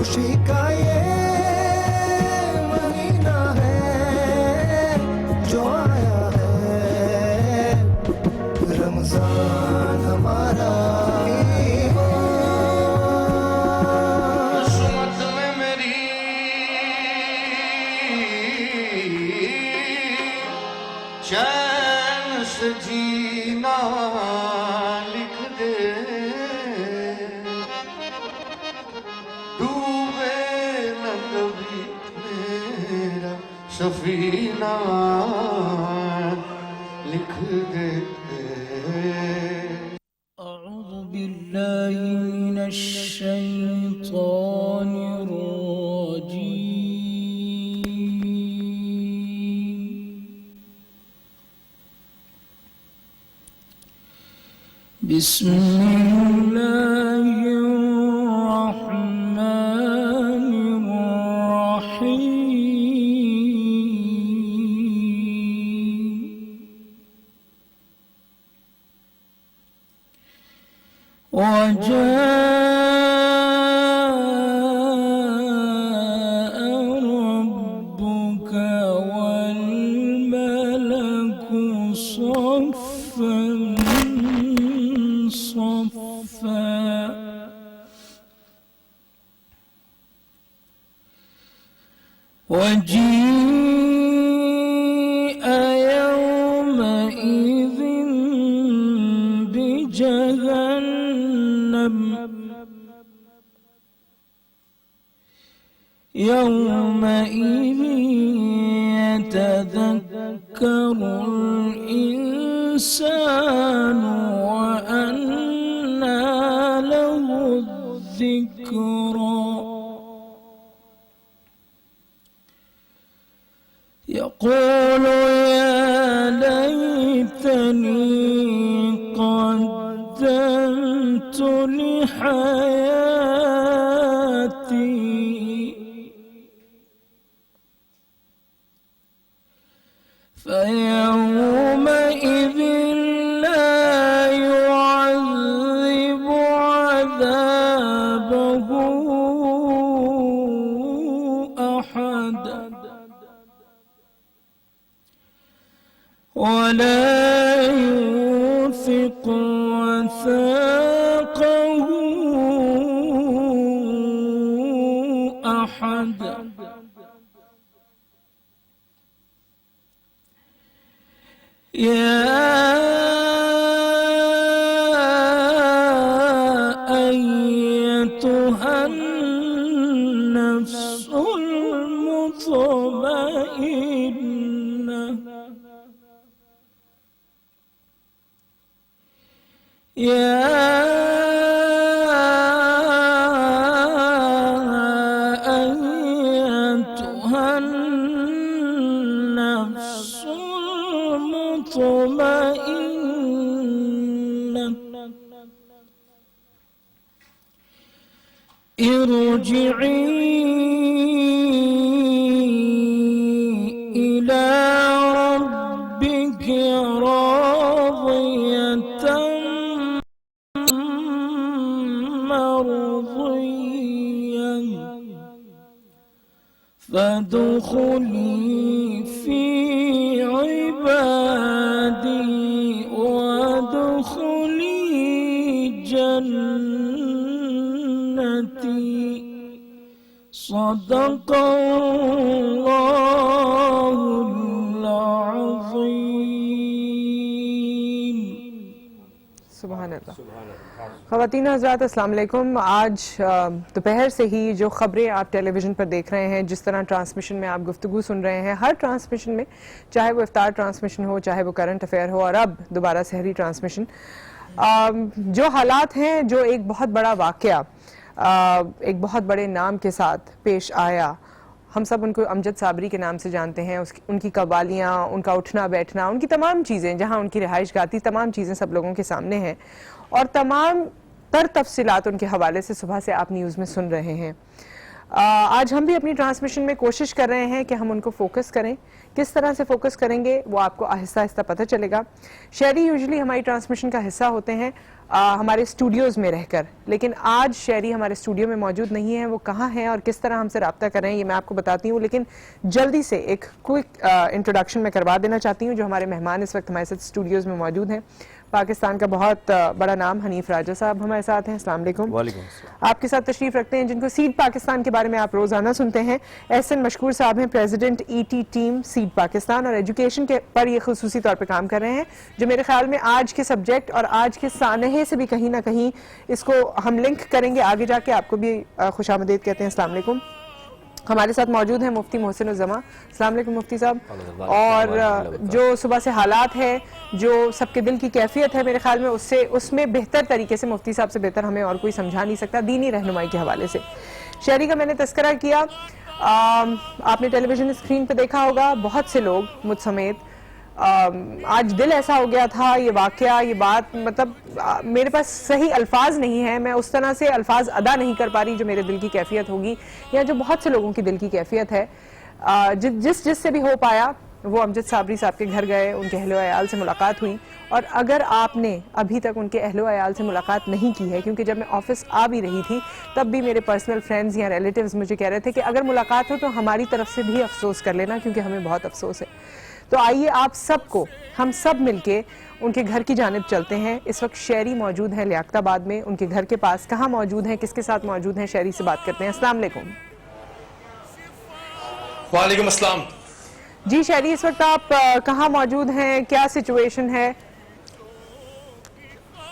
خوشی کا یہ مہینہ ہے جو آیا ہے رمضان ہمارا قسمت میں میری چین سے جینا لکھ دے ڈوبے نہ کبھی میرا سفینہ لکھ دے اعوذ باللہ من الشیطان الرجیم بسم اللہ الرحمن الرحیم وجاء ربك والملك صفا صفا وجيء يومئذ بجهنم يومئذ يتذكر الإنسان وأنى له الذكرى يقول يا ليتني قدمت لحياتي فيومئذ لا يعذب عذابه أحد ولا يوثق وثاقه أحد يا أيتها النفس المطمئنة يا أيتها النفس المطمئنة ارجعي إلى ربك راضية مرضية فادخلي في عبادي وادخلي جنتي صدق الله العظيم. سبحان اللہ. خواتین و حضرات السلام علیکم. آج دوپہر سے ہی جو خبریں آپ ٹیلی ویژن پر دیکھ رہے ہیں، جس طرح ٹرانسمیشن میں آپ گفتگو سن رہے ہیں، ہر ٹرانسمیشن میں، چاہے وہ افطار ٹرانسمیشن ہو، چاہے وہ کرنٹ افیئر ہو، اور اب دوبارہ سحری ٹرانسمیشن، جو حالات ہیں، جو ایک بہت بڑا واقعہ ایک بہت بڑے نام کے ساتھ پیش آیا. ہم سب ان کو امجد صابری کے نام سے جانتے ہیں. ان کی قوالیاں، ان کا اٹھنا بیٹھنا، ان کی تمام چیزیں، جہاں ان کی رہائش گاہ تھی، تمام چیزیں سب لوگوں کے سامنے ہیں، اور تمام تر تفصیلات ان کے حوالے سے صبح سے آپ نیوز میں سن رہے ہیں. آج ہم بھی اپنی ٹرانسمیشن میں کوشش کر رہے ہیں کہ ہم ان کو فوکس کریں. کس طرح سے فوکس کریں گے وہ آپ کو آہستہ آہستہ پتہ چلے گا. شہری یوزلی ہماری ٹرانسمیشن کا حصہ ہوتے ہیں. ہمارے اسٹوڈیوز میں رہ کر. لیکن آج شہری ہمارے اسٹوڈیو میں موجود نہیں ہیں. وہ کہاں ہیں اور کس طرح ہم سے رابطہ کر رہے ہیں یہ میں آپ کو بتاتی ہوں, لیکن جلدی سے ایک کوئک انٹروڈکشن میں کروا دینا چاہتی ہوں. جو ہمارے مہمان اس وقت ہمارے ساتھ اسٹوڈیوز میں موجود ہیں, پاکستان کا بہت بڑا نام حنیف راجہ صاحب ہمارے ساتھ ہیں. السلام علیکم. وعلیکم السلام. آپ کے ساتھ تشریف رکھتے ہیں جن کو سیڈ پاکستان کے بارے میں آپ روزانہ سنتے ہیں. احسن مشکور صاحب ہیں president E T team said Pakistan, اور ایجوکیشن کے پر یہ خصوصی طور پہ کام کر رہے ہیں, جو میرے خیال میں آج کے سبجیکٹ اور آج کے سانحے سے بھی کہیں نہ کہیں اس کو ہم لنک کریں گے آگے جا کے. آپ کو بھی خوش آمدید کہتے ہیں. السلام علیکم. ہمارے ساتھ موجود ہیں مفتی محسن الزما. السلام علیکم مفتی صاحب. اور جو صبح سے حالات ہے, جو سب کے دل کی کیفیت ہے, میرے خیال میں اس میں بہتر طریقے سے مفتی صاحب سے بہتر ہمیں اور کوئی سمجھا نہیں سکتا دینی رہنمائی کے حوالے سے. شہری کا میں نے تذکرہ کیا, آپ نے ٹیلی ویژن اسکرین پہ دیکھا ہوگا, بہت سے لوگ مجھ سمیت, آج دل ایسا ہو گیا تھا. یہ واقعہ, یہ بات, مطلب میرے پاس صحیح الفاظ نہیں ہیں, میں اس طرح سے الفاظ ادا نہیں کر پا رہی جو میرے دل کی کیفیت ہوگی, یا جو بہت سے لوگوں کی دل کی کیفیت ہے. جس سے بھی ہو پایا وہ امجد صابری صاحب کے گھر گئے, ان کے اہل و عیال سے ملاقات ہوئی. اور اگر آپ نے ابھی تک ان کے اہل و عیال سے ملاقات نہیں کی ہے, کیونکہ جب میں آفس آ بھی رہی تھی تب بھی میرے پرسنل فرینڈز یا ریلیٹیوز مجھے کہہ رہے تھے کہ اگر ملاقات ہو تو ہماری طرف سے بھی افسوس کر لینا, کیونکہ ہمیں بہت افسوس ہے. تو آئیے آپ سب کو, ہم سب مل کے ان کے گھر کی جانب چلتے ہیں. اس وقت شہری موجود ہیں لیاقت آباد میں, ان کے گھر کے پاس. کہاں موجود ہیں, کس کے ساتھ موجود ہیں, شہری سے بات کرتے ہیں. السلام علیکم. وعلیکم السلام. جی شہری, اس وقت آپ کہاں موجود ہیں, کیا سچویشن ہے؟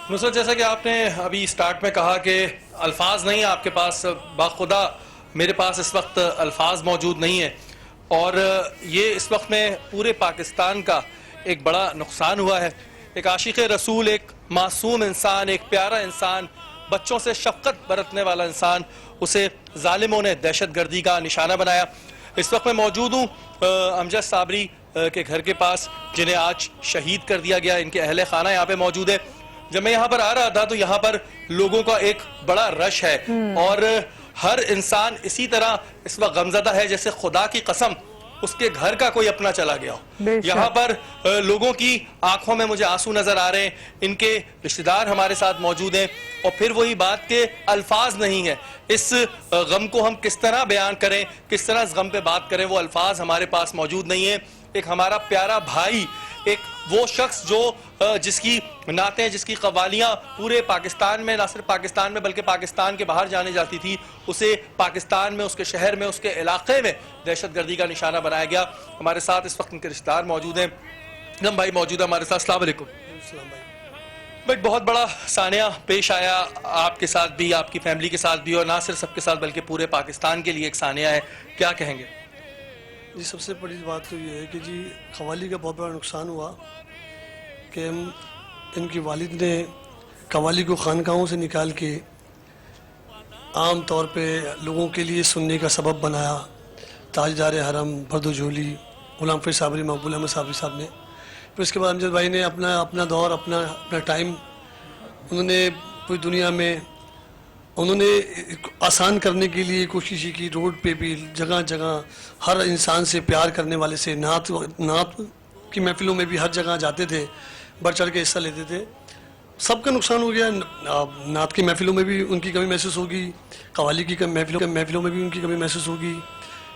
نصرت, جیسا کہ آپ نے ابھی سٹارٹ میں کہا کہ الفاظ نہیں آپ کے پاس, باخدا میرے پاس اس وقت الفاظ موجود نہیں ہیں. اور یہ اس وقت میں پورے پاکستان کا ایک بڑا نقصان ہوا ہے. ایک عاشق رسول, ایک معصوم انسان, ایک پیارا انسان, بچوں سے شفقت برتنے والا انسان, اسے ظالموں نے دہشت گردی کا نشانہ بنایا. اس وقت میں موجود ہوں امجد صابری کے گھر کے پاس, جنہیں آج شہید کر دیا گیا. ان کے اہل خانہ یہاں پہ موجود ہے. جب میں یہاں پر آ رہا تھا تو یہاں پر لوگوں کا ایک بڑا رش ہے, اور ہر انسان اسی طرح اس وقت غمزدہ ہے جیسے خدا کی قسم اس کے گھر کا کوئی اپنا چلا گیا ہو. یہاں پر لوگوں کی آنکھوں میں مجھے آنسو نظر آ رہے ہیں. ان کے رشتہ دار ہمارے ساتھ موجود ہیں, اور پھر وہی بات کہ الفاظ نہیں ہے. اس غم کو ہم کس طرح بیان کریں, کس طرح اس غم پہ بات کریں, وہ الفاظ ہمارے پاس موجود نہیں ہیں. ایک ہمارا پیارا بھائی, ایک وہ شخص جو جس کی نعتیں, جس کی قوالیاں پورے پاکستان میں, نہ صرف پاکستان میں بلکہ پاکستان کے باہر جانے جاتی تھی, اسے پاکستان میں, اس کے شہر میں, اس کے علاقے میں دہشت گردی کا نشانہ بنایا گیا. ہمارے ساتھ اس وقت ان کے رشتہ دار موجود ہیں. غم بھائی موجود ہے ہمارے ساتھ. السلام علیکم. بھائی, بہت بڑا سانحہ پیش آیا آپ کے ساتھ بھی, آپ کی فیملی کے ساتھ بھی, اور نہ صرف سب کے ساتھ بلکہ پورے پاکستان کے لیے ایک سانحہ ہے. کیا کہیں گے؟ جی, سب سے بڑی بات تو یہ ہے کہ جی قوالی کا بہت بڑا نقصان ہوا کہ ان کی والد نے قوالی کو خانقاہوں سے نکال کے عام طور پہ لوگوں کے لیے سننے کا سبب بنایا. تاجدار حرم برد و جھولی غلام فرید صابری, مقبول احمد صابری صاحب نے. پھر اس کے بعد امجد بھائی نے اپنا دور, اپنا ٹائم انہوں نے پوری دنیا میں انہوں نے آسان کرنے کے لیے کوشش کی. روڈ پہ بھی جگہ جگہ ہر انسان سے پیار کرنے والے سے, نعت کی محفلوں میں بھی ہر جگہ جاتے تھے, بڑھ چڑھ کے حصہ لیتے تھے. سب کا نقصان ہو گیا. نعت کی محفلوں میں بھی ان کی کمی محسوس ہوگی, قوالی کی محفلوں میں بھی ان کی کمی محسوس ہوگی.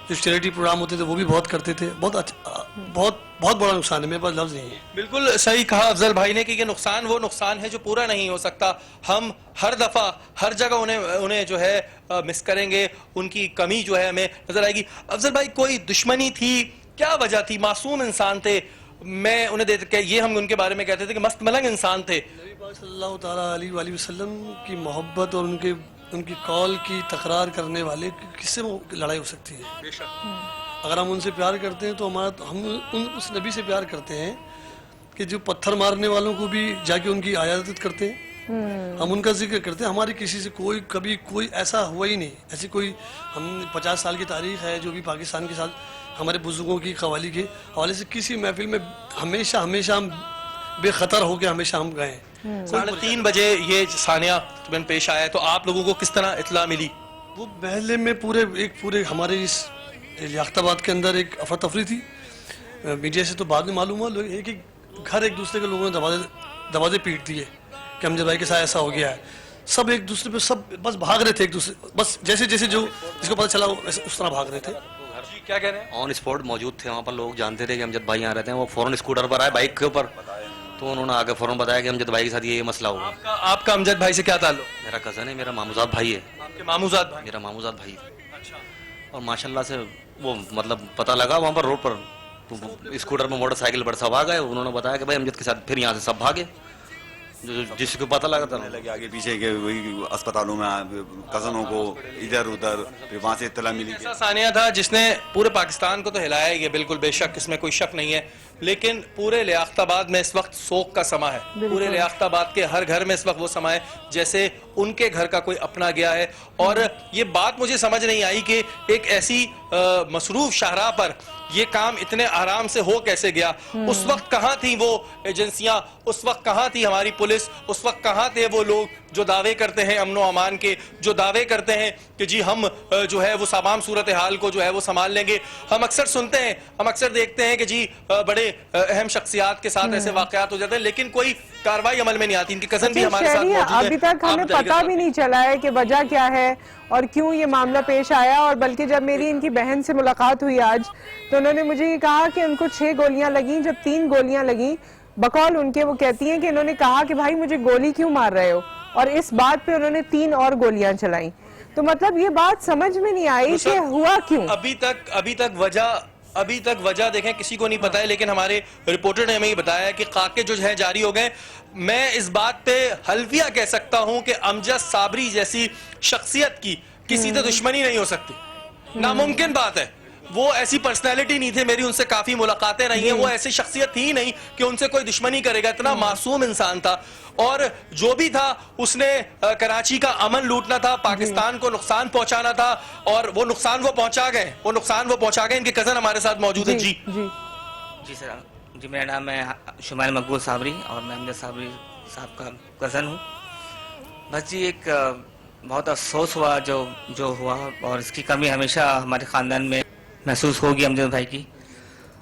جو چیریٹی پروگرام ہوتے تھے وہ بھی بہت کرتے تھے. بہت بڑا نقصان ہے, میرے پاس لفظ نہیں ہے. بالکل صحیح کہا افضل بھائی نے کہ یہ نقصان وہ نقصان ہے جو پورا نہیں ہو سکتا. ہم ہر دفعہ ہر جگہ انہیں جو ہے مس کریں گے, ان کی کمی جو ہے ہمیں نظر آئے گی. افضل بھائی, کوئی دشمنی تھی, کیا وجہ تھی؟ معصوم انسان تھے, میں انہیں دیتے کہ یہ ہم ان کے بارے میں کہتے تھے کہ مست ملنگ انسان تھے. نبی پاک صلی اللہ تعالیٰ علیہ وآلہ وسلم کی محبت اور ان کی قول کی تکرار کرنے والے کس سے لڑائی ہو سکتی ہے؟ بے شک. اگر ہم ان سے پیار کرتے ہیں تو ہم اس نبی سے پیار کرتے ہیں کہ جو پتھر مارنے والوں کو بھی جا کے ان کی عیادت کرتے ہیں, ہم ان کا ذکر کرتے ہیں. ہماری کسی سے کبھی کوئی ایسا ہوا ہی نہیں. ایسی کوئی, ہم 50 سال کی تاریخ ہے جو بھی پاکستان کے ساتھ ہمارے بزرگوں کی قوالی کے حوالے سے کسی محفل میں ہمیشہ ہم بے خطر ہو کے ہمیشہ ہم گئے. 3:30 بجے یہ سانحہ تقریباً پیش آیا, تو آپ لوگوں کو کس طرح اطلاع ملی؟ وہ محلے میں پورے ہمارے اس لیاقت آباد کے اندر ایک افراتفری تھی. میڈیا سے تو بعد میں معلوم ہوا, ایک گھر ایک دوسرے کے لوگوں نے دروازے پیٹ دیے کہ امجد بھائی کے ساتھ ایسا ہو گیا ہے. سب ایک دوسرے پہ سب بس بھاگ رہے تھے ایک دوسرے, بس جیسے جیسے جو جس کو پتہ چلا اس طرح بھاگ رہے تھے. جی کیا کہہ رہے ہیں؟ آن اسپاٹ موجود تھے وہاں پر, لوگ جانتے تھے کہ امجد بھائی یہاں رہتے ہیں. وہ فوراً اسکوٹر پر آئے بائک کے اوپر, تو انہوں نے آگے فوراً بتایا کہ امجد بھائی کے ساتھ یہ مسئلہ ہوا. آپ کا امجد بھائی سے کیا تعلق؟ میرا کزن ہے, میرا ماموزاد بھائی ہے. آپ کے ماموزاد بھائی؟ میرا ماموزاد بھائی. اچھا. اور ماشاء اللہ سے وہ مطلب پتہ لگا وہاں پر روڈ پر, تو اسکوٹر پر موٹر سائیکل پر سب آ گئے. انہوں نے بتایا کہ بھائی امجد کے ساتھ, پھر یہاں سے سب بھاگے جس کو پتہ لگا تھا. لگے آگے پیچھے کے وہی اسپتالوں میں کزنوں کو ادھر ادھر, پھر وہاں سے اطلاع ملی. ایسا ثانیہ تھا جس نے پورے پاکستان کو تو ہلایا, یہ بالکل بے شک, اس میں کوئی شک نہیں ہے, لیکن پورے لیاقت آباد میں اس وقت سوگ کا سما ہے. پورے لیاقت آباد کے ہر گھر میں اس وقت وہ سما ہے جیسے ان کے گھر کا کوئی اپنا گیا ہے. اور یہ بات مجھے سمجھ نہیں آئی کہ ایک ایسی مصروف شاہراہ پر یہ کام اتنے آرام سے ہو کیسے گیا. اس وقت کہاں تھیں وہ ایجنسیاں, اس وقت کہاں تھی ہماری پولیس, اس وقت کہاں تھے وہ لوگ جو دعوے کرتے ہیں امن و امان کے, جو دعوے کرتے ہیں کہ جی ہم جو ہے وہ تمام صورتحال کو جو ہے وہ سنبھال لیں گے. ہم اکثر سنتے ہیں, ہم اکثر دیکھتے ہیں کہ جی بڑے اہم شخصیات کے ساتھ ایسے واقعات ہو جاتے ہیں, لیکن کوئی کاروائی عمل میں نہیں آتی. ان کی کزن بھی ہمارے ساتھ موجود ہے. ابھی تک ہمیں پتہ بھی نہیں چلا ہے کہ وجہ کیا ہے اور کیوں یہ معاملہ پیش آیا. اور بلکہ جب میری ان کی بہن سے ملاقات ہوئی آج, تو انہوں نے مجھے یہ کہا کہ ان کو 6 گولیاں لگیں. جب 3 گولیاں لگیں, بقول ان کے وہ کہتی ہیں کہ انہوں نے کہا کہ بھائی مجھے گولی کیوں مار رہے ہو, اور اس بات پہ انہوں نے 3 اور گولیاں چلائیں. تو مطلب یہ بات سمجھ میں نہیں آئی کہ ہوا کیوں. ابھی تک وجہ دیکھیں کسی کو نہیں پتا ہے, لیکن ہمارے رپورٹر نے ہمیں یہ بتایا کہ خاکے جو ہے جاری ہو گئے. میں اس بات پہ حلفیہ کہہ سکتا ہوں کہ امجد صابری جیسی شخصیت کی کسی سے دشمنی نہیں ہو سکتی, ناممکن بات ہے. وہ ایسی پرسنالٹی نہیں تھے, میری ان سے کافی ملاقاتیں رہی ہیں, وہ ایسی شخصیت تھی نہیں کہ ان سے کوئی دشمنی کرے گا. اتنا معصوم انسان تھا, اور جو بھی تھا اس نے کراچی کا امن لوٹنا تھا, پاکستان کو نقصان پہنچانا تھا, اور وہ نقصان وہ پہنچا گئے. ان کے کزن ہمارے ساتھ موجود ہیں. جی سر, جی میرا نام ہے شمائل مقبول صابری, اور میں امجد صابری صاحب کا کزن ہوں. بس جی ایک بہت افسوس ہوا جو ہوا, اور اس کی کمی ہمیشہ ہمارے خاندان میں محسوس ہوگی امجد بھائی کی.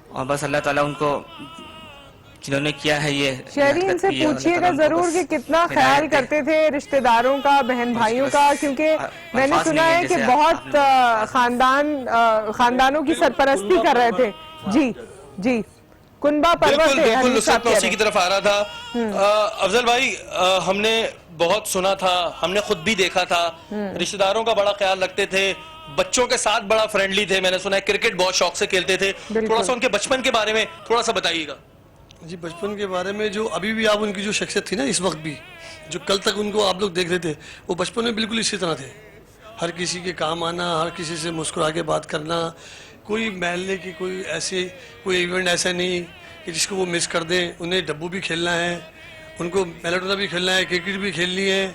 اور بس اللہ تعالیٰ ان کو جنہوں نے کیا ہے یہ شہری ان سے پوچھئے گا ضرور کہ کتنا خیال کرتے تھے رشتہ داروں کا, بہن بھائیوں کا, کیونکہ میں نے سنا ہے کہ بہت خاندانوں کی سرپرستی کر رہے تھے. جی کنبہ پرور تھے. بالکل نصرت نوسی کی طرف آ رہا تھا. افضل بھائی, ہم نے بہت سنا تھا, ہم نے خود بھی دیکھا تھا, رشتہ داروں کا بڑا خیال رکھتے تھے, بچوں کے ساتھ بڑا فرینڈلی تھے. میں نے سنا ہے کرکٹ بہت شوق سے کھیلتے تھے. تھوڑا سا ان کے بچپن کے بارے میں تھوڑا سا بتائیے گا. جی بچپن کے بارے میں جو ابھی بھی آپ ان کی جو شخصیت تھی نا, اس وقت بھی جو کل تک ان کو آپ لوگ دیکھ رہے تھے, وہ بچپن میں بالکل اسی طرح تھے. ہر کسی کے کام آنا, ہر کسی سے مسکرا کے بات کرنا, کوئی محلے کی کوئی ایونٹ ایسا نہیں کہ جس کو وہ مس کر دیں. انہیں ڈبو بھی کھیلنا ہے, ان کو میراڈونا بھی کھیلنا ہے, کرکٹ بھی کھیلنی ہے.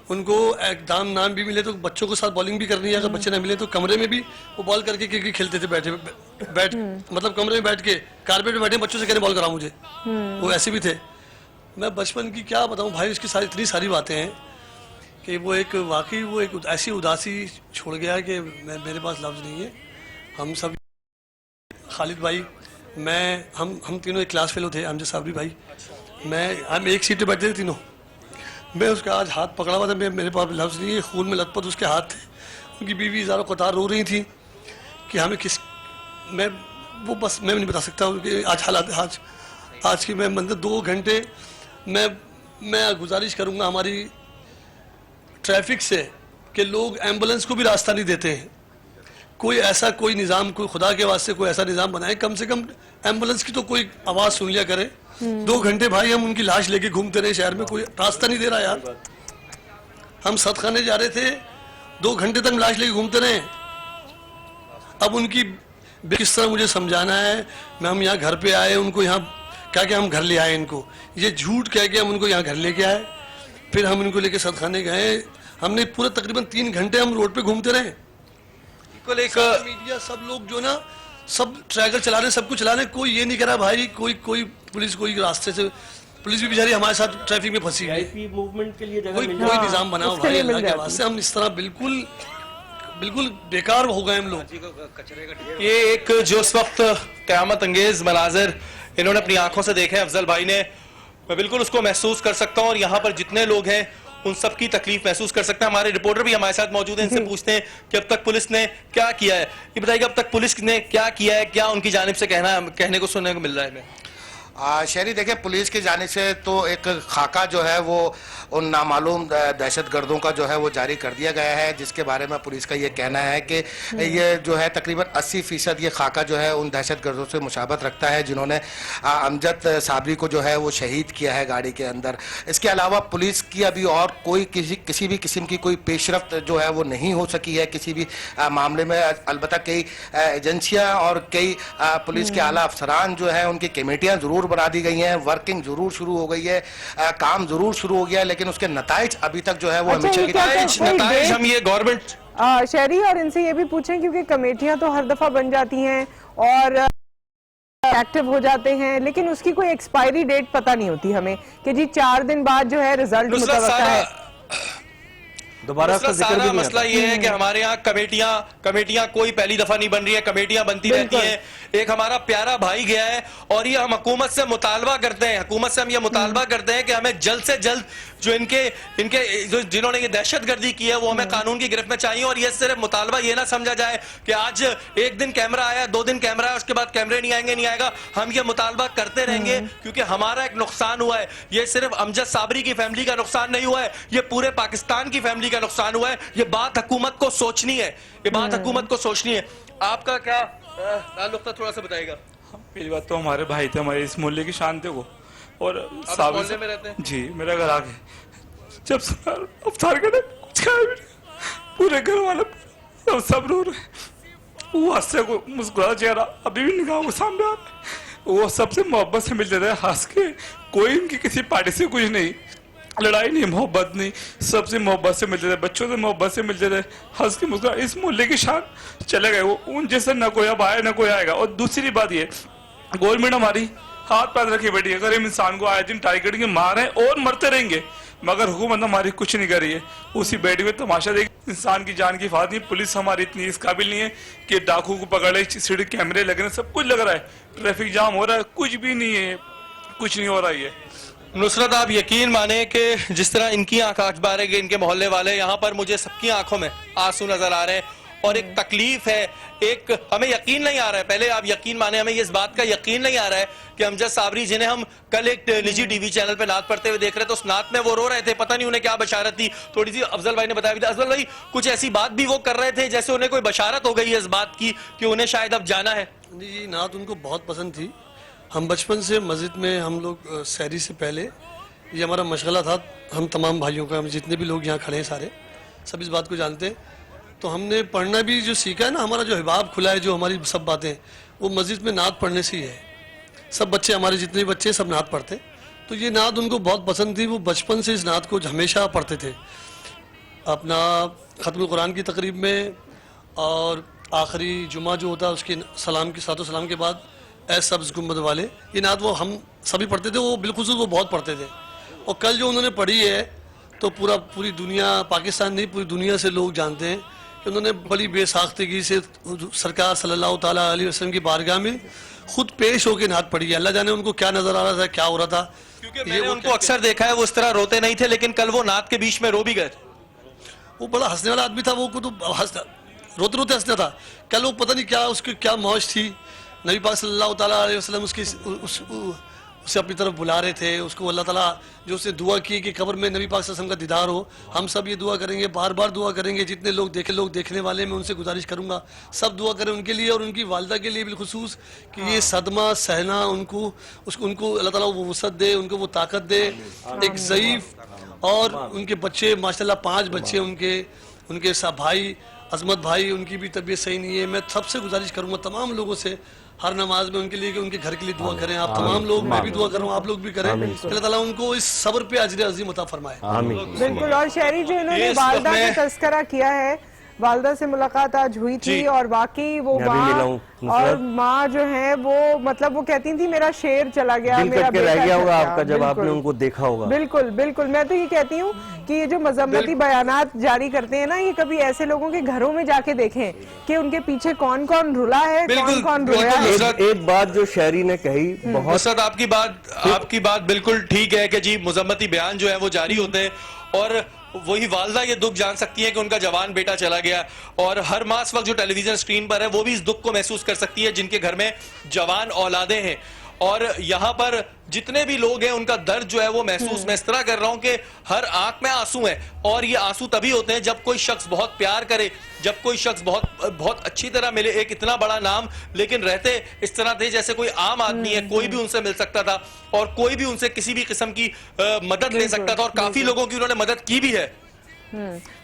ان کو ایک نام بھی ملے تو بچوں کے ساتھ بالنگ بھی کرنی ہے, اگر بچے نہ ملے تو کمرے میں بھی وہ بال کر کے کرکٹ کھیلتے تھے مطلب کمرے میں بیٹھ کے کارپیٹ میں بیٹھے بچوں سے کہنے بال کراؤ مجھے. وہ ایسے بھی تھے. میں بچپن کی کیا بتاؤں بھائی, اس کی اتنی ساری باتیں ہیں کہ وہ ایک واقعی وہ ایک ایسی اداسی چھوڑ گیا کہ میرے پاس لفظ نہیں ہے. ہم سب, خالد بھائی, میں ہم تینوں ایک کلاس فیلو تھے, امجد صابری بھائی, ہم ایک سیٹ پہ بیٹھتے تھے تینوں. میں اس کا آج ہاتھ پکڑا ہوا تھا, میرے پاس لفظ نہیں ہے, خون میں لت پت اس کے ہاتھ تھے. ان کی بیوی زارو قطار رو رہی تھی کہ ہمیں میں نہیں بتا سکتا کہ آج حالات, آج کی میں منظر 2 گھنٹے میں گزارش کروں گا ہماری ٹریفک سے کہ لوگ ایمبولنس کو بھی راستہ نہیں دیتے ہیں. کوئی نظام, کوئی خدا کے واسطے کوئی ایسا نظام بنائے, کم سے کم ایمبولنس کی تو کوئی آواز سن لیا کرے. 2 گھنٹے بھائی ہم ان کی لاش لے کے گھومتے رہے شہر میں, کوئی راستہ نہیں دے رہا یار. ہم صدقانے جا رہے تھے, 2 گھنٹے تک لاش لے کے گھومتے رہے. اب ان کی کس طرح مجھے سمجھانا ہے. ہم یہاں گھر پہ آئے, ان کو یہاں کیا کہ ہم گھر لے آئے, ان کو یہ جھوٹ کہہ کے ہم ان کو یہاں گھر لے کے آئے, پھر ہم ان کو لے کے صدقانے گئے. ہم نے پورے تقریباً 3 گھنٹے ہم روڈ پہ گھومتے رہے. میڈیا سب لوگ جو نا سب ٹریکر چلا رہے, سب کچھ چلا رہے, کوئی یہ نہیں کہہ رہا بھائی, کوئی پولیس کوئی راستے سے, پولیس بھی بیچاری ہمارے ساتھ ٹریفک میں پھنسی ہوئی, کوئی نظام بنا ہو بھائی. اللہ کے واسطے ہم اس طرح بالکل بیکار ہو گئے ہم لوگ. یہ ایک جو اس وقت قیامت انگیز مناظر انہوں نے اپنی آنکھوں سے دیکھے افضل بھائی نے, میں بالکل اس کو محسوس کر سکتا ہوں اور یہاں پر جتنے لوگ ہیں ان سب کی تکلیف محسوس کر سکتے ہیں. ہمارے رپورٹر بھی ہمارے ساتھ موجود ہیں, ان سے پوچھتے ہیں کہ اب تک پولیس نے کیا کیا ہے. یہ بتائیے کہ اب تک پولیس نے کیا کیا ہے, کیا ان کی جانب سے کہنے کو سننے کو مل رہا ہے ہمیں؟ شہری دیکھیں, پولیس کی جانب سے تو ایک خاکہ جو ہے وہ ان نامعلوم دہشت گردوں کا جو ہے وہ جاری کر دیا گیا ہے, جس کے بارے میں پولیس کا یہ کہنا ہے کہ یہ جو ہے تقریباً 80% یہ خاکہ جو ہے ان دہشت گردوں سے مشابہت رکھتا ہے جنہوں نے امجد صابری کو جو ہے وہ شہید کیا ہے گاڑی کے اندر. اس کے علاوہ پولیس کی ابھی اور کوئی کسی بھی قسم کی کوئی پیش رفت جو ہے وہ نہیں ہو سکی ہے کسی بھی معاملے میں. البتہ کئی ایجنسیاں اور کئی پولیس کے اعلیٰ افسران جو ہیں ان کی کمیٹیاں ضرور بنا دی گئی ہیں, ورکنگ ضرور شروع ہو گئی ہے, کام ضرور شروع ہو گیا ہے, لیکن اس کے نتائج ابھی تک جو ہے وہ نتائج ہم یہ گورنمنٹ شہری اور ان سے یہ بھی پوچھیں کیونکہ کمیٹیاں تو ہر دفعہ بن جاتی ہیں اور ایکٹیو ہو جاتے ہیں, لیکن اس کی کوئی ایکسپائری ڈیٹ پتہ نہیں ہوتی ہمیں کہ جی 4 دن بعد جو ہے رزلٹ متوقع ہے. دوبارہ سارا مسئلہ یہ ہے کہ ہمارے ہاں کمیٹیاں کوئی پہلی دفعہ نہیں بن رہی ہیں, کمیٹیاں بنتی رہتی ہیں. ایک ہمارا پیارا بھائی گیا ہے اور یہ ہم حکومت سے مطالبہ کرتے ہیں کہ ہمیں جلد سے جلد جو جنہوں نے یہ دہشت گردی کی ہے وہ ہمیں قانون کی گرفت میں چاہیے. اور یہ صرف مطالبہ یہ نہ سمجھا جائے کہ آج 1 دن کیمرہ آیا, 2 دن کیمرہ آیا, اس کے بعد کیمرے نہیں آئے گا. ہم یہ مطالبہ کرتے رہیں گے کیونکہ ہمارا ایک نقصان ہوا ہے. یہ صرف امجد صابری کی فیملی کا نقصان نہیں ہوا ہے, یہ پورے پاکستان کی فیملی کا نقصان ہوا ہے. یہ بات حکومت کو سوچنی ہے. آپ کا کیا نقطہ تھوڑا سا بتائے گا؟ پہلی بات تو ہمارے بھائی تھے, ہمارے اس محلے کی شان تھے وہ, اور محلے میں رہتے ہیں؟ جی میرا گھر آگے. جب افطار کا کچھ کھایا بھی نہیں, پورے گھر والے سب رو رہے, وہ ہنسے کو مسکرا چہرہ ابھی بھی نگاہوں کے سامنے آ رہا ہے. وہ سب سے محبت سے ملتے تھے, ہنس کے, کوئی ان کی کسی پارٹی سے کچھ نہیں, لڑائی نہیں, محبت نہیں, سب سے محبت سے ملتے تھے, بچوں سے محبت سے ملتے تھے, ہنس کے مسکرا. اس محلے کی شان چلے گئے وہ, ان جیسے نہ کوئی اب آئے نہ کوئی آئے گا. اور دوسری بات یہ, گورنمنٹ ہماری ہاتھ پیر رکھی بیٹھی ہے, اگر ہم انسان کو آئے دن ٹارگیٹ کے مار ہیں اور مرتے رہیں گے, مگر حکومت ہماری کچھ نہیں کر رہی ہے. اسی بیٹی میں تماشا دیکھ, انسان کی جان کی حفاظت نہیں. پولیس ہماری اتنی اس قابل نہیں ہے کہ ڈاکو کو پکڑ لے, سیڑھی کیمرے لگ رہے ہیں, سب کچھ لگ رہا ہے, ٹریفک جام ہو رہا ہے, کچھ بھی نہیں ہے, کچھ نہیں ہو رہا ہے. نصرت, آپ یقین مانیں کہ جس طرح ان کی آنکھ آج بارے گے ان کے محلے والے, یہاں پر مجھے سب کی آنکھوں میں آنسو نظر آ رہے ہیں اور ایک تکلیف ہے. ایک ہمیں یقین نہیں آ رہا ہے, پہلے آپ یقین مانیں, ہمیں اس بات کا یقین نہیں آ رہا ہے کہ امجد صابری جنہیں ہم کل ایک نجی ٹی وی چینل پہ نعت پڑھتے ہوئے دیکھ رہے تھے, اس نعت میں وہ رو رہے تھے, پتہ نہیں انہیں کیا بشارت تھی. تھوڑی سی افضل بھائی نے بتایا بھی تھا, افضل بھائی کچھ ایسی بات بھی وہ کر رہے تھے جیسے انہیں کوئی بشارت ہو گئی ہے اس بات کی کہ انہیں شاید اب جانا ہے. جی نعت ان کو بہت پسند تھی. ہم بچپن سے مسجد میں ہم لوگ سحری سے پہلے یہ ہمارا مشغلہ تھا, ہم تمام بھائیوں کا, ہم جتنے بھی لوگ یہاں کھڑے ہیں سارے سب اس بات کو جانتے ہیں. تو ہم نے پڑھنا بھی جو سیکھا ہے نا, ہمارا جو حباب کھلا ہے, جو ہماری سب باتیں وہ مسجد میں نعت پڑھنے سے ہی ہے. سب بچے, ہمارے جتنے بھی بچے سب نعت پڑھتے. تو یہ نعت ان کو بہت پسند تھی, وہ بچپن سے اس نعت کو ہمیشہ پڑھتے تھے. اپنا ختم القرآن کی تقریب میں اور آخری جمعہ جو ہوتا ہے اس کے سلام کے ساتھ و سلام کے بعد, اے سبز گنبد والے, یہ نعت وہ ہم سبھی پڑھتے تھے, وہ بالخصوص وہ بہت پڑھتے تھے. اور کل جو انہوں نے پڑھی ہے تو پوری دنیا, پاکستان نہیں پوری دنیا سے لوگ جانتے ہیں کہ انہوں نے بڑی بے ساختگی سے سرکار صلی اللہ تعالیٰ علیہ وسلم کی بارگاہ میں خود پیش ہو کے نعت پڑھی ہے. اللہ جانے ان کو کیا نظر آ رہا تھا, کیا ہو رہا تھا, کیونکہ میں نے ان کو اکثر دیکھا ہے وہ اس طرح روتے نہیں تھے, لیکن کل وہ نعت کے بیچ میں رو بھی گئے. وہ بڑا ہنسنے والا آدمی تھا, وہ کو تو روتے روتے ہنسنا تھا. کل وہ پتہ نہیں کیا اس کی کیا موج تھی, نبی پاک صلی اللہ تعالیٰ علیہ وسلم اسے اپنی طرف بلا رہے تھے. اس کو اللہ تعالیٰ جو اسے دعا کی کہ قبر میں نبی پاک صلی اللہ علیہ وسلم کا دیدار ہو. ہم سب یہ دعا کریں گے, بار بار دعا کریں گے, جتنے لوگ دیکھنے والے, میں ان سے گزارش کروں گا سب دعا کریں ان کے لیے اور ان کی والدہ کے لیے بالخصوص, کہ یہ صدمہ سہنا ان کو اللہ تعالیٰ وہ وسعت دے, ان کو وہ طاقت دے. ایک ضعیف اور ان کے بچے ماشاءاللہ 5 بچے ان کے سب بھائی, عظمت بھائی, ان کی بھی طبیعت صحیح نہیں ہے. میں سب سے گزارش کروں گا تمام لوگوں سے ہر نماز میں ان کے لیے کہ ان کے گھر کے لیے دعا کریں. آپ تمام لوگ, میں بھی دعا کر رہا ہوں, آپ لوگ بھی کریں. اللہ تعالیٰ ان کو اس صبر پہ اجر عظیم عطا فرمائے. بالکل. اور شہری جو انہوں نے والدہ کا تذکرہ کیا ہے, والدہ سے ملاقات آج ہوئی تھی اور واقعی وہ ماں اور ماں جو ہیں وہ مطلب وہ کہتی تھی میرا شیر چلا گیا, میرا بیٹا رہ گیا ہوگا آپ کا جب آپ نے ان کو دیکھا ہوگا. بالکل بالکل, میں تو یہ کہتی ہوں کہ یہ جو مذمتی بیانات جاری کرتے ہیں نا, یہ کبھی ایسے لوگوں کے گھروں میں جا کے دیکھیں کہ ان کے پیچھے کون کون رلا ہے, کون کون رویا ہے. ایک بات جو شہری نے کہی بہت, آپ کی بات بالکل ٹھیک ہے کہ جی مذمتی بیان جو ہے وہ جاری ہوتے ہیں, اور وہی والدہ یہ دکھ جان سکتی ہے کہ ان کا جوان بیٹا چلا گیا, اور ہر ماں اس وقت جو ٹیلی ویژن اسکرین پر ہے وہ بھی اس دکھ کو محسوس کر سکتی ہے جن کے گھر میں جوان اولادیں ہیں. اور یہاں پر جتنے بھی لوگ ہیں ان کا درد جو ہے وہ محسوس میں اس طرح کر رہا ہوں کہ ہر آنکھ میں آنسو ہیں, اور یہ آنسو تبھی ہوتے ہیں جب کوئی شخص بہت پیار کرے, جب کوئی شخص بہت اچھی طرح ملے, ایک اتنا بڑا نام لیکن رہتے اس طرح تھے جیسے کوئی عام آدمی ہے, کوئی بھی ان سے مل سکتا تھا اور کوئی بھی ان سے کسی بھی قسم کی مدد لے سکتا تھا, اور کافی لوگوں کی انہوں نے مدد کی بھی ہے.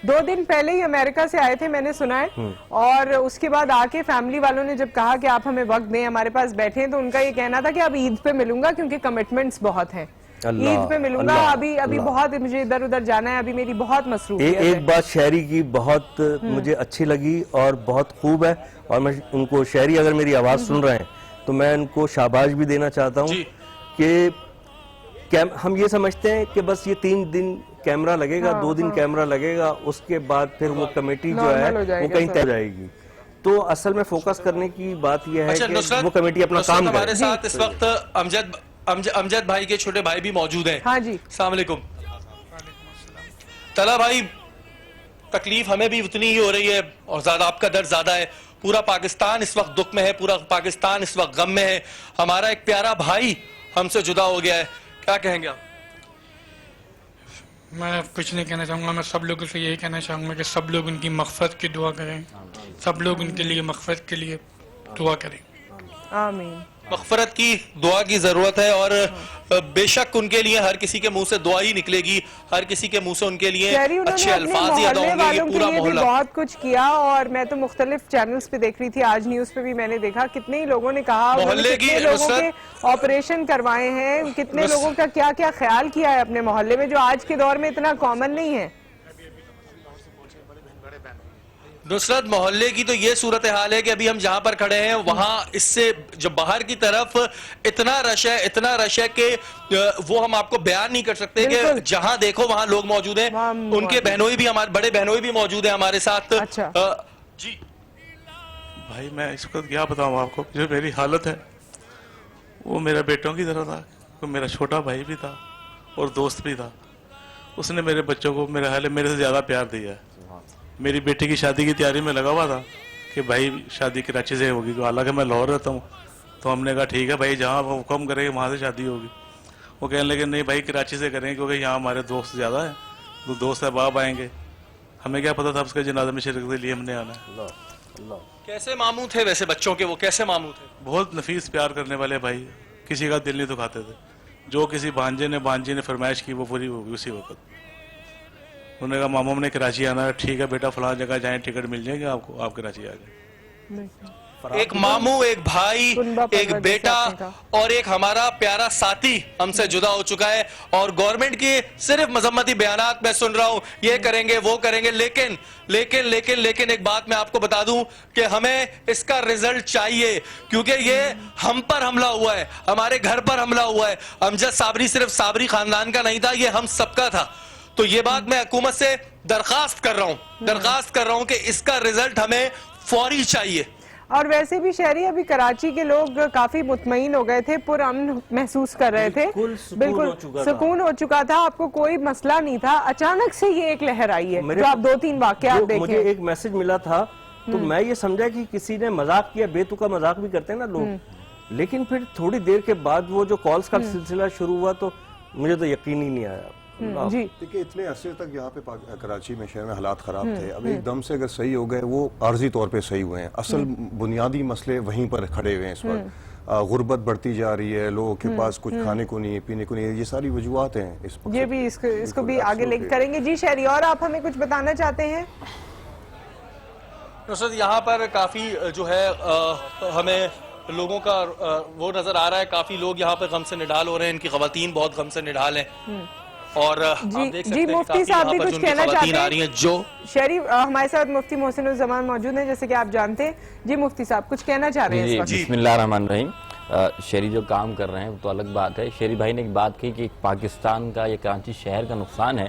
2 دن پہلے ہی امریکہ سے آئے تھے میں نے سنا ہے, اور اس کے بعد آ کے فیملی والوں نے جب کہا کہ آپ ہمیں وقت دیں, ہمارے پاس بیٹھیں, تو ان کا یہ کہنا تھا کہ اب عید پہ ملوں گا کیونکہ کمٹمنٹس بہت ہیں, عید پہ ملوں گا, ابھی بہت مجھے ادھر ادھر جانا ہے, ابھی میری بہت مصروفیت ہے. ایک بات شہری کی بہت مجھے اچھی لگی اور بہت خوب ہے, اور میں ان کو, شہری اگر میری آواز سن رہے ہیں تو میں ان کو شاباش بھی دینا چاہتا ہوں کہ ہم یہ سمجھتے ہیں کہ بس یہ 3 دن کیمرہ لگے گا, 2 دن کیمرہ لگے گا, اس کے بعد پھر وہ کمیٹی جو ہے وہ کہیں تک جائے گی. تو اصل میں فوکس کرنے کی بات یہ ہے کہ وہ کمیٹی اپنا کام کرے. ہمارے ساتھ اس وقت امجد بھائی کے چھوٹے بھائی بھی موجود ہیں. ہاں جی, السلام علیکم. طلحہ بھائی, تکلیف ہمیں بھی اتنی ہی ہو رہی ہے اور زیادہ آپ کا درد زیادہ ہے. پورا پاکستان اس وقت دکھ میں ہے, پورا پاکستان اس وقت غم میں ہے. ہمارا ایک پیارا بھائی ہم سے جدا ہو گیا ہے, کیا کہیں گے آپ؟ میں کچھ نہیں کہنا چاہوں گا, میں سب لوگوں سے یہی کہنا چاہوں گا کہ سب لوگ ان کی مغفرت کی دعا کریں, سب لوگ ان کے لیے مغفرت کے لیے دعا کریں. آمین. مغفرت کی دعا کی ضرورت ہے, اور بے شک ان کے لیے ہر کسی کے منہ سے دعا ہی نکلے گی, ہر کسی کے منہ سے ان کے لیے اچھے الفاظ ہی ادا ہوں گے. یہ پورا محلہ بہت کچھ کیا, اور میں تو مختلف چینلز پہ دیکھ رہی تھی, آج نیوز پہ بھی میں نے دیکھا کتنے ہی لوگوں نے کہا, کتنے لوگوں کے آپریشن کروائے ہیں, کتنے لوگوں کا کیا کیا خیال کیا ہے اپنے محلے میں, جو آج کے دور میں اتنا کامن نہیں ہے. نصرت, محلے کی تو یہ صورتحال ہے کہ ابھی ہم جہاں پر کھڑے ہیں وہاں اس سے جب باہر کی طرف اتنا رش ہے کہ وہ ہم آپ کو بیان نہیں کر سکتے کہ جہاں دیکھو وہاں لوگ موجود ہیں. ان کے بہنوئی بھی, ہمارے بڑے بہنوئی بھی موجود ہیں ہمارے ساتھ. جی بھائی, میں اس وقت کیا بتاؤں آپ کو, جو میری حالت ہے وہ میرے بیٹوں کی طرح تھا. میرا چھوٹا بھائی بھی تھا اور دوست بھی تھا. اس نے میرے بچوں کو میرے سے زیادہ پیار دیا ہے. میری بیٹی کی شادی کی تیاری میں لگا ہوا تھا کہ بھائی شادی کراچی سے ہوگی, حالانکہ میں لاہور رہتا ہوں. تو ہم نے کہا ٹھیک ہے بھائی, جہاں وہ حکم کرے وہاں سے شادی ہوگی. وہ کہنے لگے نہیں بھائی کراچی سے کریں کیونکہ یہاں ہمارے دوست زیادہ ہیں, تو دوست احباب آئیں گے. ہمیں کیا پتا تھا اس کے جنازے میں شرکت کے لیے ہم نے آنا ہے. کیسے ماموں تھے ویسے بچوں کے, وہ کیسے ماموں تھے؟ بہت نفیس پیار کرنے والے بھائی, کسی کا دل نہیں دکھاتے تھے. جو کسی بانجے نے فرمائش کی وہ پوری ہوگی اسی وقت. انہوں نے کہا ماموں نے کراچی آنا ہے, ٹھیک ہے بیٹا فلاں جگہ جائیں, ٹکٹ مل جائیں گے آپ کو, آپ کراچی آ جائیں. ایک ماموں, ایک بھائی, ایک بیٹا اور ایک ہمارا پیارا ساتھی ہم سے جدا ہو چکا ہے, اور گورنمنٹ کی صرف مذمتی بیانات میں سن رہا ہوں, یہ کریں گے وہ کریں گے. لیکن ایک بات میں آپ کو بتا دوں کہ ہمیں اس کا رزلٹ چاہیے, کیونکہ یہ ہم پر حملہ ہوا ہے, ہمارے گھر پر حملہ ہوا ہے. امجد صابری صرف صابری خاندان کا نہیں تھا, یہ ہم سب کا تھا. تو یہ بات میں حکومت سے درخواست کر رہا ہوں کہ اس کا رزلٹ ہمیں فوری چاہیے. اور ویسے بھی شہری ابھی کراچی کے لوگ کافی مطمئن ہو گئے تھے, پرامن محسوس کر رہے تھے, بالکل سکون ہو چکا تھا, آپ کو کوئی مسئلہ نہیں تھا. اچانک سے یہ ایک لہر آئی ہے جو آپ 2-3 واقعات دیکھیں. مجھے ایک میسج ملا تھا تو میں یہ سمجھا کہ کسی نے مذاق کیا, بے تکا مذاق بھی کرتے ہیں نا لوگ, لیکن پھر تھوڑی دیر کے بعد وہ جو کالز کا سلسلہ شروع ہوا تو مجھے تو یقین ہی نہیں آیا. جی دیکھیں اتنے عرصے تک یہاں پہ کراچی میں شہر میں حالات خراب تھے, اب ایک دم سے اگر صحیح ہو گئے, وہ عارضی طور پہ صحیح ہوئے ہیں. اصل بنیادی مسئلے وہیں پر کھڑے ہوئے ہیں اس وقت. غربت بڑھتی جا رہی ہے, لوگوں کے پاس کچھ کھانے کو نہیں, پینے کو نہیں, یہ ساری وجوہات ہیں. یہ بھی اس کو بھی آگے لے کریں گے. جی شہری, اور آپ ہمیں کچھ بتانا چاہتے ہیں؟ نصرت, یہاں پر کافی جو ہے ہمیں لوگوں کا وہ نظر آ رہا ہے, کافی لوگ یہاں پر غم سے نڈال ہو رہے ہیں, ان کی خواتین بہت غم سے نڈال ہیں. اور آپ دیکھ سکتے ہیں کہ مفتی کافی صاحب یہاں بھی پر کچھ جو ان کی کہنا خواتین چاہتے آ رہی ہیں جو شہری ہمارے ساتھ مفتی محسن الزمان موجود ہیں جیسے کہ آپ جانتے ہیں. جی مفتی صاحب کچھ کہنا چاہ رہے ہیں اس وقت. بسم اللہ الرحمن الرحیم. شہری جو کام کر رہے ہیں وہ تو الگ بات ہے. شہری بھائی نے ایک بات کی کہ پاکستان کا یا کراچی شہر کا نقصان ہے,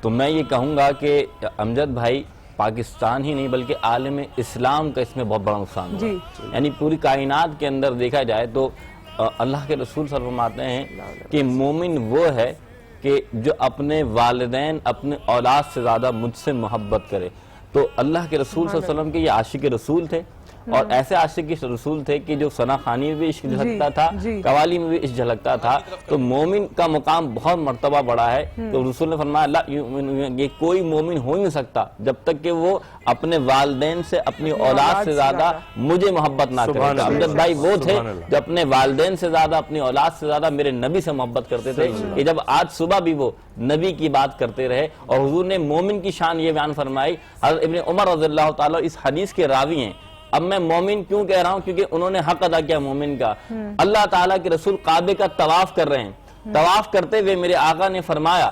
تو میں یہ کہوں گا کہ امجد بھائی پاکستان ہی نہیں بلکہ عالم اسلام کا اس میں بہت بڑا نقصان ہے. یعنی پوری کائنات کے اندر دیکھا جائے تو اللہ کے رسول صلی اللہ علیہ وسلم فرماتے ہیں کہ مومن وہ ہے کہ جو اپنے والدین اپنے اولاد سے زیادہ مجھ سے محبت کرے. تو اللہ کے رسول صلی اللہ علیہ وسلم کے یہ عاشق رسول تھے, اور ایسے عاشق رسول تھے کہ جو ثنا خوانی میں بھی عشق جھلکتا تھا, قوالی میں بھی عشق جھلکتا تھا. تو مومن کا مقام بہت مرتبہ بڑا ہے. تو رسول نے فرمایا یہ کوئی مومن ہو ہی نہیں سکتا جب تک کہ وہ اپنے والدین سے اپنی اولاد سے زیادہ مجھے محبت نہ کرے. امجد بھائی وہ تھے جو اپنے والدین سے زیادہ اپنی اولاد سے زیادہ میرے نبی سے محبت کرتے تھے کہ جب آج صبح بھی وہ نبی کی بات کرتے رہے. اور حضور نے مومن کی شان یہ بیان فرمائی. حضرت ابن عمر رضی اللہ تعالیٰ اس حدیث کے راوی ہیں. اب میں مومن کیوں کہہ رہا ہوں, کیونکہ انہوں نے حق ادا کیا مومن کا. اللہ تعالیٰ کے رسول کعبے کا طواف کر رہے ہیں. طواف کرتے ہوئے میرے آقا نے فرمایا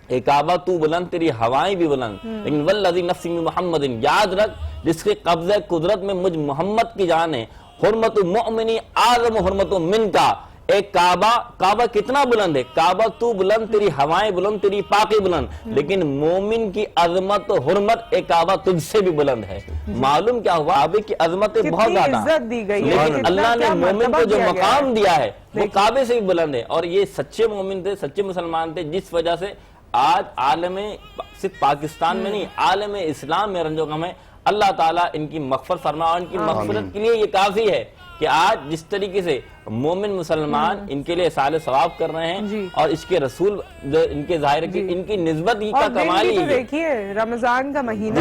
اے کعبہ تو بلند تیری ہوائیں بھی بلند, لیکن والذی نفسی محمد, یاد رکھ جس کے قبضہ قدرت میں مجھ محمد کی جان ہے, حرمت مؤمنی اعظم حرمت من کا. ایک کعبہ کتنا بلند ہے, کعبہ تو بلند تیری ہوائیں بلند تیری پاکی بلند, لیکن مومن کی عظمت و حرمت ایک کعبہ تجھ سے بھی بلند ہے. معلوم کیا ہوا, کعبے کی عظمت بہت زیادہ, لیکن اللہ نے مومن کو جو مقام دیا ہے وہ کعبے سے بھی بلند ہے. اور یہ سچے مومن تھے, سچے مسلمان تھے, جس وجہ سے آج عالم صرف پاکستان میں نہیں عالم اسلام میں رنج و غم ہے. اللہ تعالیٰ ان کی مغفرت فرمائے, اور ان کی مغفرت کے لیے یہ کافی ہے کہ آج جس طریقے سے مومن مسلمان ان کے لیے اصال ثواب کر رہے ہیں, اور اس کے رسول جو ان کے ظاہر کی ان کی نسبت ہی کا کمال ہی ہے. دیکھیے رمضان کا مہینہ,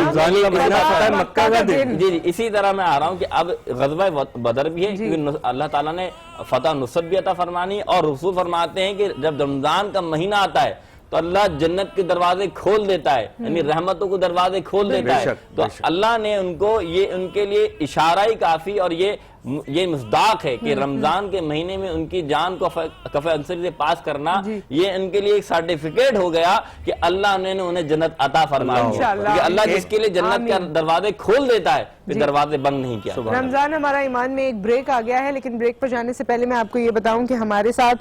مکہ کا دن. جی اسی طرح میں آ رہا ہوں کہ اب غزوہ بدر بھی ہے, کیونکہ اللہ تعالیٰ نے فتح نصرت بھی عطا فرمانی, اور رسول فرماتے ہیں کہ جب رمضان کا مہینہ آتا ہے تو اللہ جنت کے دروازے کھول دیتا ہے, یعنی رحمتوں کو دروازے کھول دیتا ہے. تو اللہ نے ان کو یہ ان کے لیے اشارہ ہی کافی, اور یہ مصداق ہے کہ رمضان کے مہینے میں ان کی جان کو کف انصری سے پاس کرنا یہ ان کے لیے ایک سرٹیفکیٹ ہو گیا کہ اللہ نے انہیں جنت عطا فرمائی. کیونکہ اللہ جس کے لیے جنت کے دروازے کھول دیتا ہے پھر دروازے بند نہیں کیا. رمضان ہمارا ایمان میں ایک بریک آ گیا ہے, لیکن بریک پر جانے سے پہلے میں آپ کو یہ بتاؤں کہ ہمارے ساتھ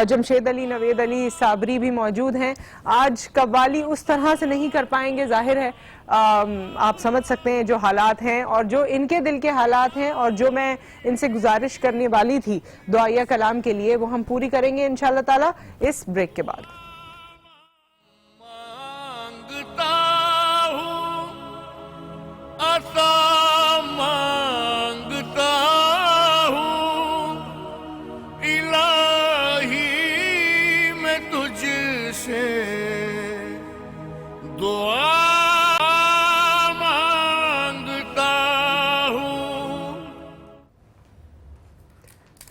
جمشید علی نوید علی صابری بھی موجود ہیں. آج قوالی اس طرح سے نہیں کر پائیں گے, ظاہر ہے آپ سمجھ سکتے ہیں جو حالات ہیں اور جو ان کے دل کے حالات ہیں, اور جو میں ان سے گزارش کرنے والی تھی دعائیہ کلام کے لیے وہ ہم پوری کریں گے انشاءاللہ تعالی اس بریک کے بعد. مانگتا ہوں عطا مانگتا ہوں الہی میں تجھ سے دعا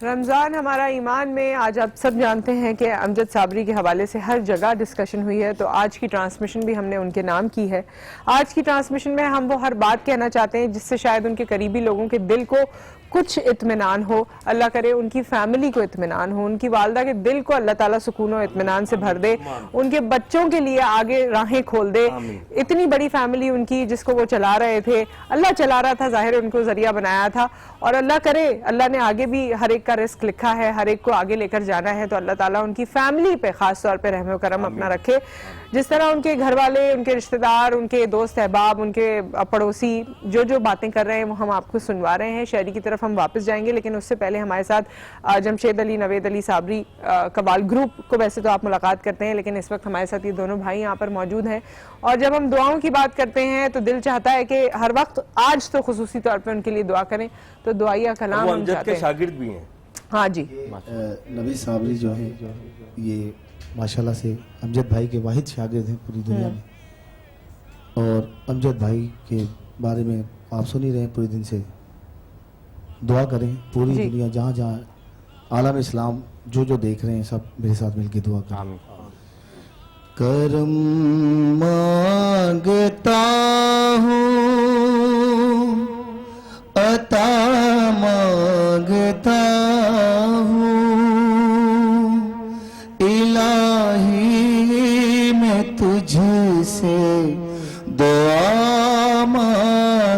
رمضان ہمارا ایمان میں آج آپ سب جانتے ہیں کہ امجد صابری کے حوالے سے ہر جگہ ڈسکشن ہوئی ہے, تو آج کی ٹرانسمیشن بھی ہم نے ان کے نام کی ہے. آج کی ٹرانسمیشن میں ہم وہ ہر بات کہنا چاہتے ہیں جس سے شاید ان کے قریبی لوگوں کے دل کو کچھ اطمینان ہو, اللہ کرے ان کی فیملی کو اطمینان ہو, ان کی والدہ کے دل کو اللہ تعالیٰ سکون و اطمینان سے بھر دے, ان کے بچوں کے لیے آگے راہیں کھول دے. اتنی بڑی فیملی ان کی جس کو وہ چلا رہے تھے, اللہ چلا رہا تھا, ظاہر ان کو ذریعہ بنایا تھا, اور اللہ کرے اللہ نے آگے بھی ہر ایک کا رزق لکھا ہے, ہر ایک کو آگے لے کر جانا ہے, تو اللہ تعالیٰ ان کی فیملی پہ خاص طور پہ رحم و کرم اپنا رکھے. جس طرح ان کے گھر والے, ان کے رشتہ دار, ان کے دوست احباب, ان کے پڑوسی جو باتیں کر رہے ہیں وہ ہم آپ کو سنوا رہے ہیں. شہری کی طرف ہم واپس جائیں گے, لیکن اس سے پہلے ہمارے ساتھ جمشید علی نوید علی صابری قوال گروپ کو ویسے تو آپ ملاقات کرتے ہیں, لیکن اس وقت ہمارے ساتھ یہ دونوں بھائی یہاں پر موجود ہیں. اور جب ہم دعاؤں کی بات کرتے ہیں تو دل چاہتا ہے کہ ہر وقت, آج تو خصوصی طور پہ ان کے لیے دعا کریں, تو دعائیہ کلام ہم چاہتے ہیں. شاگرد بھی ہیں. ہاں جی, نوید صابری جو ہے یہ ماشاءاللہ سے امجد بھائی کے واحد شاگرد ہیں پوری دنیا میں, اور امجد بھائی کے بارے میں آپ سن ہی رہے ہیں پورے دن سے. دعا کریں پوری دنیا جہاں جہاں عالم اسلام جو دیکھ رہے ہیں سب میرے ساتھ مل کے دعا کریں. کرم مانگتا ہوں عطا مانگتا ہوں الہی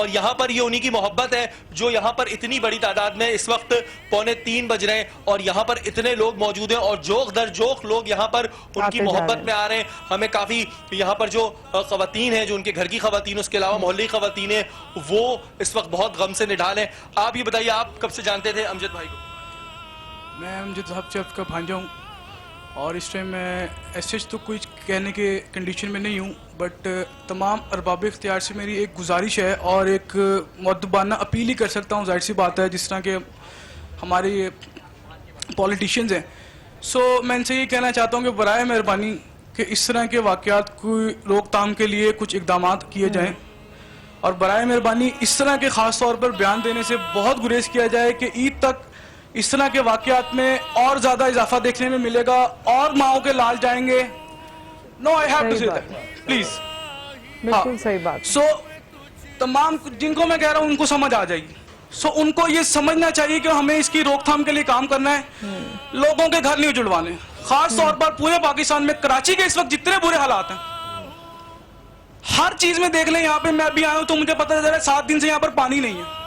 اور یہاں پر یہ انہی کی محبت ہے جو یہاں پر اتنی بڑی تعداد میں اس وقت 2:45 بج رہے ہیں اور یہاں پر اتنے لوگ موجود ہیں اور جوخ در جوخ لوگ یہاں پر ان کی محبت میں آ رہے ہیں. ہمیں کافی یہاں پر جو خواتین ہیں جو ان کے گھر کی خواتین اس کے علاوہ محلے کی خواتین ہیں وہ اس وقت بہت غم سے نڈھال ہیں. آپ یہ بتائیے آپ کب سے جانتے تھے امجد بھائی کو؟ میں امجد صاحب چیف کا بھانجا ہوں اور اس ٹائم میں ایسے تو کوئی کہنے کے کنڈیشن میں نہیں ہوں, بٹ تمام ارباب اختیار سے میری ایک گزارش ہے اور ایک مؤدبانہ اپیل ہی کر سکتا ہوں. ظاہر سی بات ہے جس طرح کہ ہمارے پولیٹیشینز ہیں, سو میں ان سے یہ کہنا چاہتا ہوں کہ برائے مہربانی کہ اس طرح کے واقعات کو روک تھام کے لیے کچھ اقدامات کیے جائیں اور برائے مہربانی اس طرح کے خاص طور پر بیان دینے سے بہت گریز کیا جائے کہ عید تک اس طرح کے واقعات میں اور زیادہ اضافہ دیکھنے میں ملے گا اور ماؤں کے لال جائیں گے. نو آئی ہیو ٹو سے دیٹ پلیز. بالکل صحیح بات. سو تمام جن کو میں کہہ رہا ہوں ان کو سمجھ آ جائے گی. سو ان کو یہ سمجھنا چاہیے کہ ہمیں اس کی روک تھام کے لیے کام کرنا ہے, لوگوں کے گھر نہیں اجڑوانے. خاص طور پر پورے پاکستان میں کراچی کے اس وقت جتنے برے حالات ہیں ہر چیز میں دیکھ لیں. یہاں پہ میں ابھی آیا ہوں تو مجھے پتہ چل رہا ہے 7 دن سے یہاں پر پانی نہیں ہے.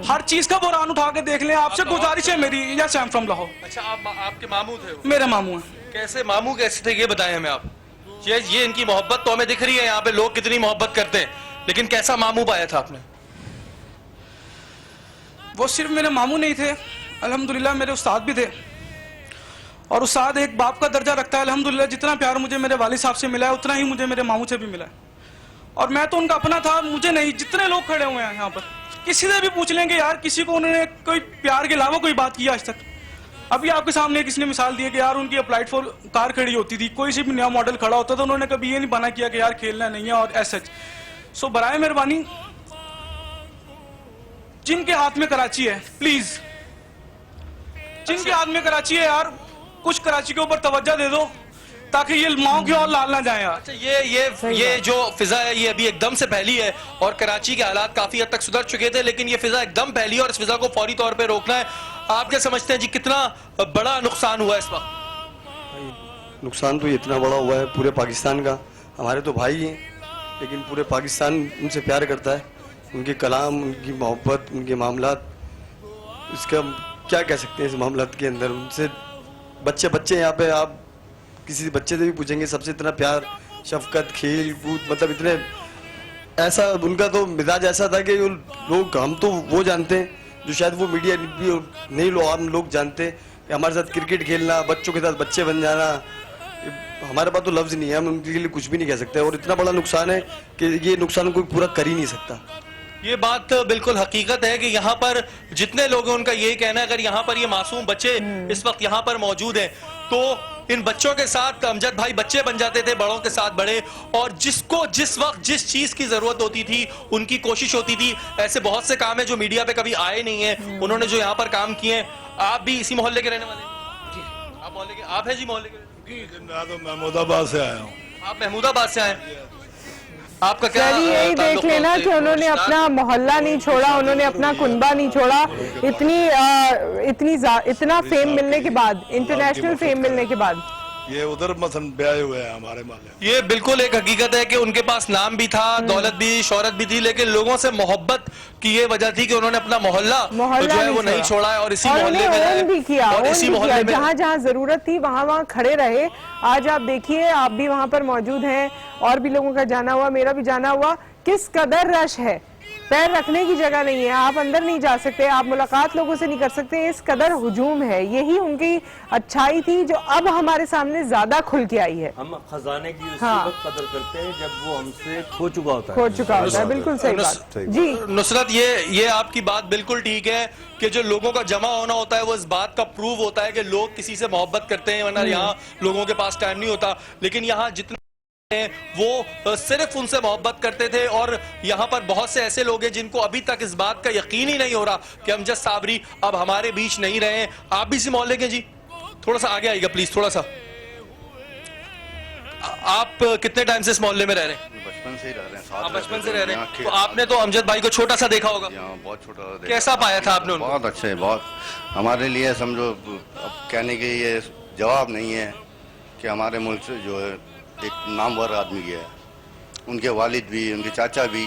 ہر چیز کا بحران اٹھا کے دیکھ لیں. آپ سے گزارش ہے میری. یس آئی ایم فرام لاہور. اچھا آپ کے ماموں تھے؟ میرے ماموں ہیں. کیسے ماموں کیسے تھے یہ بتائیں ہمیں آپ. یہ ان کی محبت تو ہمیں دکھ رہی ہے یہاں پہ لوگ کتنی محبت کرتے ہیں, لیکن کیسا ماموں پایا تھا آپ نے؟ وہ صرف میرے ماموں نہیں تھے, الحمدللہ میرے استاد بھی تھے اور استاد ایک باپ کا درجہ رکھتا ہے. الحمدللہ جتنا پیار مجھے میرے والد صاحب سے ملا ہے اتنا ہی مجھے میرے ماموں سے بھی ملا ہے. اور میں تو ان کا اپنا تھا, مجھے نہیں. جتنے لوگ کھڑے ہوئے ہیں یہاں پر کسی سے بھی پوچھ لیں گے یار کسی کو انہوں نے کوئی پیار کے علاوہ کوئی بات کیا آج تک. ابھی آپ کے سامنے کسی نے مثال دی ہے کہ یار ان کی اپلائڈ فور کار کھڑی ہوتی تھی, کوئی سی بھی نیا ماڈل کھڑا ہوتا تو انہوں نے کبھی یہ نہیں بنا کیا کہ یار کھیلنا نہیں ہے اور ایسا. سو برائے مہربانی جن کے ہاتھ میں کراچی ہے پلیز, جن کے ہاتھ میں کراچی ہے یار کچھ کراچی کے اوپر توجہ دے دو تاکہ یہ ماؤں کی اور لال نہ جائیں یار. یہ جو فضا ہے یہ ابھی ایک دم سے پھیلی ہے اور کراچی کے حالات کافی حد تک سدھر چکے تھے, لیکن یہ فضا ایک دم پھیلی ہے اور اس فضا کو فوری طور پہ روکنا ہے. آپ کیا سمجھتے ہیں جی کتنا بڑا نقصان ہوا ہے اس وقت؟ نقصان تو اتنا بڑا ہوا ہے پورے پاکستان کا. ہمارے تو بھائی ہیں لیکن پورے پاکستان ان سے پیار کرتا ہے. ان کے کلام, ان کی محبت, ان کے معاملات, اس کا کیا کہہ سکتے ہیں اس معاملات کے اندر. ان سے بچے یہاں پہ آپ کسی بچے سے بھی پوچھیں گے سب سے اتنا پیار, شفقت, کھیل کود, مطلب اتنے ایسا ان کا تو مزاج ایسا تھا کہ لوگ ہم تو وہ جانتے ہیں جو شاید وہ میڈیا بھی نہیں لوگ عام لوگ جانتے کہ ہمارے ساتھ کرکٹ کھیلنا, بچوں کے ساتھ بچے بن جانا, ہمارے پاس تو لفظ نہیں ہے, ہم ان کے لیے کچھ بھی نہیں کہہ سکتے. اور اتنا بڑا نقصان ہے کہ یہ نقصان کوئی پورا کر ہی نہیں سکتا. یہ بات بالکل حقیقت ہے کہ یہاں پر جتنے لوگ ہیں ان کا یہی کہنا ہے اگر یہاں پر یہ معصوم بچے اس وقت یہاں پر موجود ہیں تو ان بچوں کے ساتھ امجد بھائی بچے بن جاتے تھے, بڑوں کے ساتھ بڑے, اور جس کو جس وقت جس چیز کی ضرورت ہوتی تھی ان کی کوشش ہوتی تھی. ایسے بہت سے کام ہیں جو میڈیا پہ کبھی آئے نہیں ہیں, انہوں نے جو یہاں پر کام کیے ہیں. آپ بھی اسی محلے کے رہنے والے ہیں؟ آپ محلے کے آپ ہیں جی محلے کے؟ میں تو محمود آباد سے آیا ہوں. آپ محمود آباد سے آئے ہیں. آپ کا کیا یہی دیکھ لینا کہ انہوں نے اپنا محلہ نہیں چھوڑا, انہوں نے اپنا کنبہ نہیں چھوڑا. اتنا فیم ملنے کے بعد, انٹرنیشنل فیم ملنے کے بعد یہ ادھر مثلا بیائے ہوئے ہیں ہمارے محلے. یہ بالکل ایک حقیقت ہے کہ ان کے پاس نام بھی تھا, دولت بھی, شہرت بھی تھی, لیکن لوگوں سے محبت کی یہ وجہ تھی کہ انہوں نے اپنا محلہ جو ہے وہ نہیں چھوڑا ہے اور اسی محلے میں رہے اور اسی محلے میں جہاں جہاں ضرورت تھی وہاں کھڑے رہے. آج آپ دیکھیے آپ بھی وہاں پر موجود ہیں, اور بھی لوگوں کا جانا ہوا, میرا بھی جانا ہوا. کس قدر رش ہے, پیر رکھنے کی جگہ نہیں ہے, آپ اندر نہیں جا سکتے, آپ ملاقات لوگوں سے نہیں کر سکتے, اس قدر ہجوم ہے. یہی ان کی اچھائی تھی جو اب ہمارے سامنے زیادہ کھل کے آئی ہے. ہم خزانے کی اسی وقت قدر کرتے ہیں جب وہ ہم سے کھو چکا ہوتا ہے. بالکل صحیح بات. جی نصرت, یہ آپ کی بات بالکل ٹھیک ہے کہ جو لوگوں کا جمع ہونا ہوتا ہے وہ اس بات کا پروف ہوتا ہے کہ لوگ کسی سے محبت کرتے ہیں, ورنہ یہاں لوگوں کے پاس ٹائم نہیں ہوتا. لیکن یہاں جتنے وہ صرف ان سے محبت کرتے تھے, اور یہاں پر بہت سے ایسے لوگ ہیں جن کو ابھی تک اس بات کا یقین ہی نہیں ہو رہا کہ امجد صابری اب ہمارے بیچ نہیں رہے ہیں. آپ بھی اسی محلے کے جی, تھوڑا سا آگے آئیے گا پلیز, تھوڑا سا. آپ کتنے ٹائم سے اس محلے میں رہ رہے ہیں؟ بچپن سے ہی رہ رہے ہیں. آپ بچپن سے رہ رہے ہیں, تو آپ نے تو امجد بھائی کو چھوٹا سا دیکھا ہوگا. بہت چھوٹا. کیسا پایا تھا آپ نے ان کو؟ بہت اچھے, بہت. ہمارے لیے سمجھو اب کہنے کے یہ جواب نہیں ہے کہ ہمارے ملک سے جو ہے ایک نامور آدمی گیا ہے. ان کے والد بھی, ان کے چاچا بھی,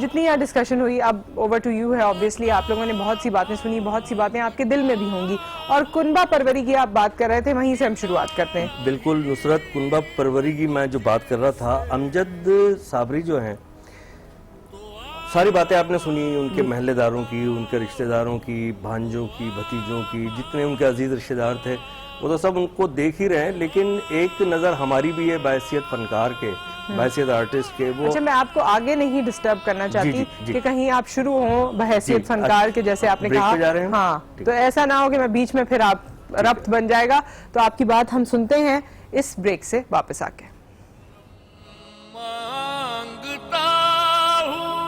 جتنی یہاں ڈسکشن ہوئی، اب اوور ٹو یو ہے. آبویسلی آپ لوگوں نے بہت سی باتیں سنی، بہت سی باتیں آپ کے دل میں بھی ہوں گی، اور کنبہ پروری کی آپ بات کر رہے تھے، وہیں سے ہم شروعات کرتے ہیں. بالکل نصرت، کنبہ پروری کی میں جو بات کر رہا تھا، امجد صابری جو ہیں، ساری باتیں آپ نے سنی، ان کے محلے داروں کی، ان کے رشتہ داروں کی، بھانجوں کی، بھتیجوں کی، جتنے ان کے عزیز رشتہ دار تھے وہ تو سب ان کو دیکھ ہی رہے ہیں. لیکن ایک نظر ہماری بھی ہے بحیثیت فنکار کے، بحیثیت آرٹسٹ کے. وہ اچھا، میں آپ کو آگے نہیں ڈسٹرب کرنا چاہتی کہ کہیں آپ شروع ہوں بحیثیت فنکار کے، جیسے آپ نے کہا. ہاں، تو ایسا نہ ہو کہ میں بیچ میں پھر آپ ربط بن جائے گا. تو آپ کی بات ہم سنتے ہیں اس بریک سے واپس آ کے. مانگتا ہوں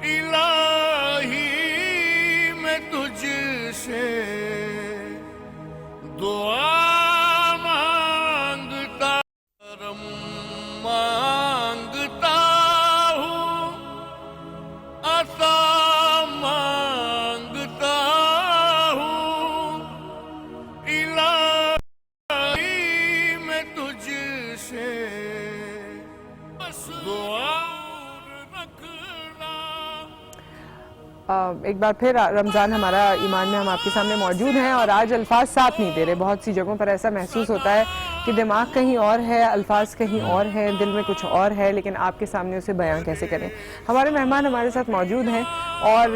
الہی میں تجھ سے دعا مانگتا، کرم مانگتا ہوں، عطا مانگتا ہوں الہی میں تجھ سے دعا رکھنا. ایک بار پھر رمضان ہمارا ایمان میں ہم آپ کے سامنے موجود ہیں، اور آج الفاظ ساتھ نہیں دے رہے. بہت سی جگہوں پر ایسا محسوس ہوتا ہے کہ دماغ کہیں اور ہے، الفاظ کہیں اور ہے، دل میں کچھ اور ہے، لیکن آپ کے سامنے اسے بیان کیسے کریں. ہمارے مہمان ہمارے ساتھ موجود ہیں، اور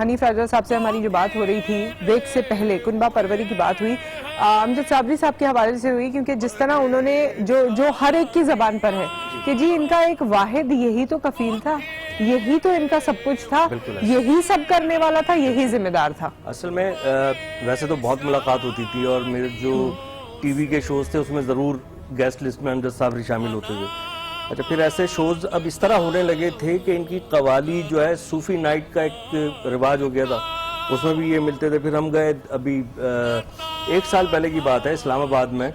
حنیف راجہ صاحب سے ہماری جو بات ہو رہی تھی بریک سے پہلے، کنبہ پروری کی بات ہوئی امجد صابری صاحب کے حوالے سے ہوئی، کیونکہ جس طرح انہوں نے جو ہر ایک کی زبان پر ہے کہ جی ان کا ایک واحد یہی تو کفیل تھا، یہی تو ان کا سب کچھ تھا، یہی سب کرنے والا تھا، یہی ذمہ دار تھا. اصل میں ویسے تو بہت ملاقات ہوتی تھی، اور میرے جو ٹی وی کے شوز تھے اس میں ضرور گیسٹ لسٹ میں امجد صابری شامل ہوتے تھے. اچھا، پھر ایسے شوز اب اس طرح ہونے لگے تھے کہ ان کی قوالی جو ہے صوفی نائٹ کا ایک رواج ہو گیا تھا، اس میں بھی یہ ملتے تھے. پھر ہم گئے، ابھی 1 سال پہلے کی بات ہے، اسلام آباد میں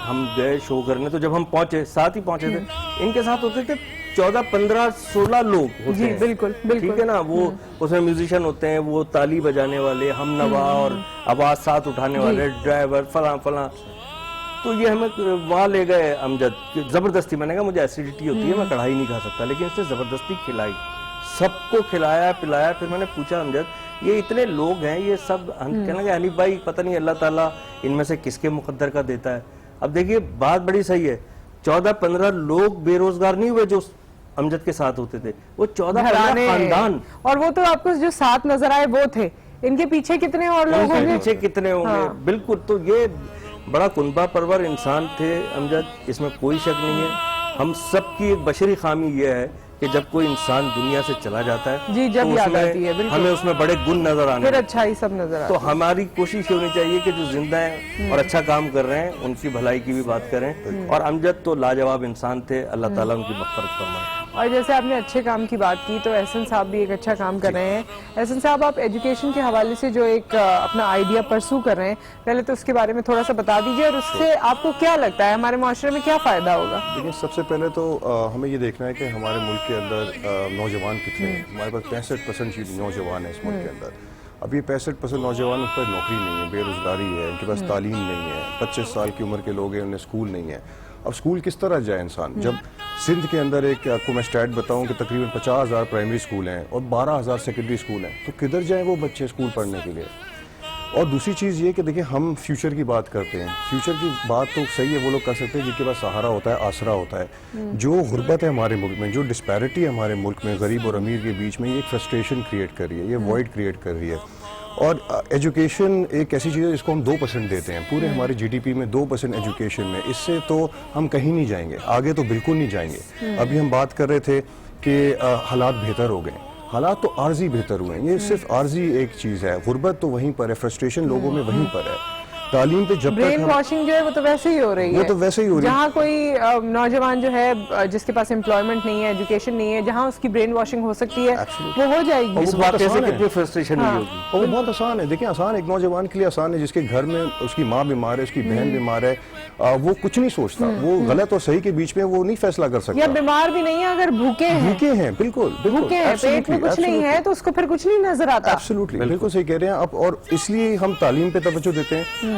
ہم گئے شو کرنے. تو جب ہم پہنچے، ساتھ ہی پہنچے تھے، ان کے ساتھ ہوتے تھے 14 15 16 لوگ ہوتے ہیں. بالکل ٹھیک ہے نا. وہ اس میں میوزیشین ہوتے ہیں، وہ تالی بجانے والے، ہم نوا اور آواز ساتھ اٹھانے والے، ڈرائیور، فلاں فلاں. تو یہ ہمیں وہاں لے گئے امجد، زبردستی. میں نے کہا مجھے ایسیڈیٹی ہوتی ہے، میں کڑھائی نہیں کھا سکتا، لیکن اس نے زبردستی کھلائی، سب کو کھلایا پلایا. پھر میں نے پوچھا امجد یہ اتنے لوگ ہیں، یہ سب کہنے لگے حنیف بھائی پتہ نہیں اللہ تعالیٰ ان میں سے کس کے مقدر کا دیتا ہے. اب دیکھیے بات بڑی صحیح ہے، 14 15 لوگ بے روزگار نہیں ہوئے جو امجد کے ساتھ ہوتے تھے، وہ 14 15 خاندان. اور وہ تو آپ کو جو ساتھ نظر آئے وہ تھے، ان کے پیچھے کتنے اور لوگ ہوں گے، پیچھے کتنے ہوں گے. بالکل. تو یہ بڑا کنبہ پرور انسان تھے امجد، اس میں کوئی شک نہیں ہے. ہم سب کی ایک بشری خامی یہ ہے کہ جب کوئی انسان دنیا سے چلا جاتا ہے جی، جب یاد آتی ہے، ہمیں اس میں بڑے گن نظر آنے، پھر اچھائی سب نظر آتی ہے. تو ہماری کوشش ہونی چاہیے کہ جو زندہ ہیں اور اچھا کام کر رہے ہیں ان کی بھلائی کی بھی بات کریں. اور امجد تو لاجواب انسان تھے، اللہ تعالیٰ ان کی مغفرت فرمائے. اور جیسے آپ نے اچھے کام کی بات کی، تو احسن صاحب بھی ایک اچھا کام کر رہے ہیں. احسن صاحب، آپ ایجوکیشن کے حوالے سے جو ایک اپنا آئیڈیا پرسو کر رہے ہیں، پہلے تو اس کے بارے میں تھوڑا سا بتا دیجئے، اور اس سے آپ کو کیا لگتا ہے ہمارے معاشرے میں کیا فائدہ ہوگا؟ لیکن سب سے پہلے تو ہمیں یہ دیکھنا ہے کہ ہمارے ملک کے اندر نوجوان کتنے ہیں. ہمارے پاس 65% نوجوان ہیں اس ملک کے اندر. اب یہ 65% نوجوان اس پر نوکری نہیں ہے، بے روزگاری ہے، ان کے پاس تعلیم نہیں ہے. 25 سال کی عمر کے لوگ ہیں، انہیں اسکول نہیں ہے. اب اسکول کس طرح جائے انسان؟ جب سندھ کے اندر ایک آپ کو میں اسٹیٹ بتاؤں کہ تقریباً 50,000 پرائمری اسکول ہیں اور 12,000 سیکنڈری اسکول ہیں، تو کدھر جائیں وہ بچے اسکول پڑھنے کے لیے؟ اور دوسری چیز یہ کہ دیکھیں ہم فیوچر کی بات کرتے ہیں، فیوچر کی بات تو صحیح ہے وہ لوگ کر سکتے ہیں جن کے پاس سہارا ہوتا ہے، آسرا ہوتا ہے. جو غربت ہے ہمارے ملک میں، جو ڈسپیرٹی ہے ہمارے ملک میں غریب اور امیر کے بیچ میں، یہ ایک فرسٹریشن کریٹ کر رہی ہے، یہ وائڈ کریٹ کر رہی ہے. اور ایجوکیشن ایک ایسی چیز ہے جس کو ہم 2% دیتے ہیں پورے ہمارے جی ڈی پی میں، 2% ایجوکیشن میں. اس سے تو ہم کہیں نہیں جائیں گے، آگے تو بالکل نہیں جائیں گے. ابھی ہم بات کر رہے تھے کہ حالات بہتر ہو گئے، حالات تو عارضی بہتر ہوئے ہیں، یہ صرف عارضی ایک چیز ہے. غربت تو وہیں پر ہے، فرسٹریشن لوگوں میں وہیں پر ہے. تعلیم پہ جب تک برین واشنگ جو ہے وہ تو ویسے ہی ہو رہی ہے، وہ تو ویسے ہی ہو رہی ہے. جہاں کوئی نوجوان جو ہے جس کے پاس امپلائمنٹ نہیں ہے، ایجوکیشن نہیں ہے، جہاں اس کی برین واشنگ ہو سکتی ہے وہ ہو جائے گی. اس واقعے سے کتنی فرسٹریشن ہوئی ہوگی. اور وہ بہت آسان ہے. دیکھیں آسان ایک نوجوان کے لیے آسان ہے جس کے گھر میں اس کی ماں بیمار ہے، اس کی بہن بیمار ہے، وہ کچھ نہیں سوچتا، وہ غلط اور صحیح کے بیچ میں وہ نہیں فیصلہ کر سکتا. یا بیمار بھی نہیں ہے، اگر بھوکے ہیں، بالکل بھوکے ہیں، پیٹ میں کچھ نہیں ہے تو اس کو پھر کچھ نہیں نظر آتا. ایبسولوٹلی بالکل صحیح کہہ رہے ہیں آپ. اور اس لیے ہم تعلیم پہ توجہ دیتے ہیں.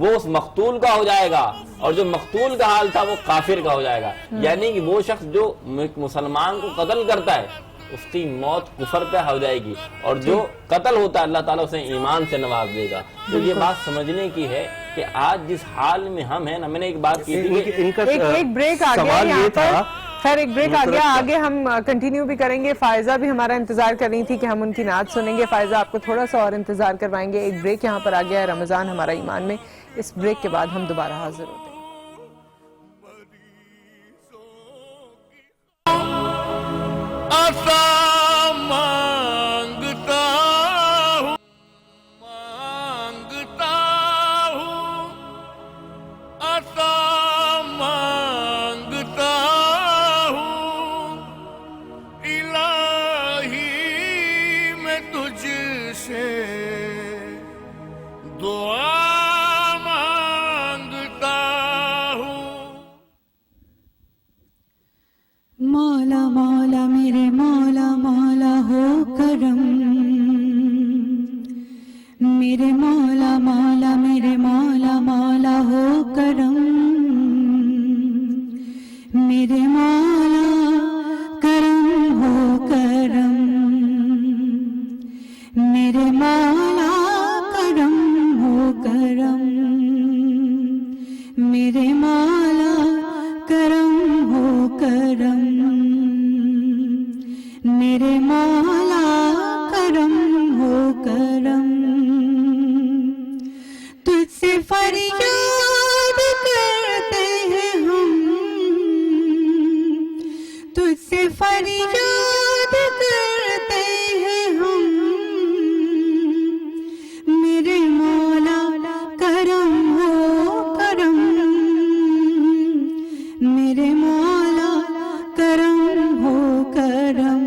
وہ اس مقتول کا ہو جائے گا اور جو مقتول کا حال تھا وہ کافر کا ہو جائے گا. یعنی کہ وہ شخص جو مسلمان کو قتل کرتا ہے اس کی موت کفر پہ ہو جائے گی اور جو قتل ہوتا ہے اللہ تعالیٰ اسے ایمان سے نواز دے گا. تو یہ بات سمجھنے کی ہے کہ آج جس حال میں ہم ہیں نا, میں نے ایک بات کی تھی ایک بریک آ گیا یہاں پر, خیر ایک بریک آ گیا, آگے ہم کنٹینیو بھی کریں گے. فائزہ بھی ہمارا انتظار کر رہی تھی کہ ہم ان کی نعت سنیں گے. فائزہ آپ کو تھوڑا سا اور انتظار کروائیں گے. ایک بریک یہاں پر آ گیا ہے, رمضان ہمارا ایمان میں. اس بریک کے بعد ہم دوبارہ حاضر ہوتے ہیں. مولا مولا میرے مولا مولا ہو کرم, میرے مولا مولا میرے مولا مولا ہو کرم, میرے مولا کرم ہو کرم, میرے مولا کرم ہو کرم, میرے مولا کرم ہو کرم, میرے مولا کرم ہو کرم. تجھ سے فریاد کرتے ہیں ہم, تجھ سے فریاد کرتے ہیں ہم, میرے مولا کرم ہو کرم, میرے مولا کرم ہو کرم,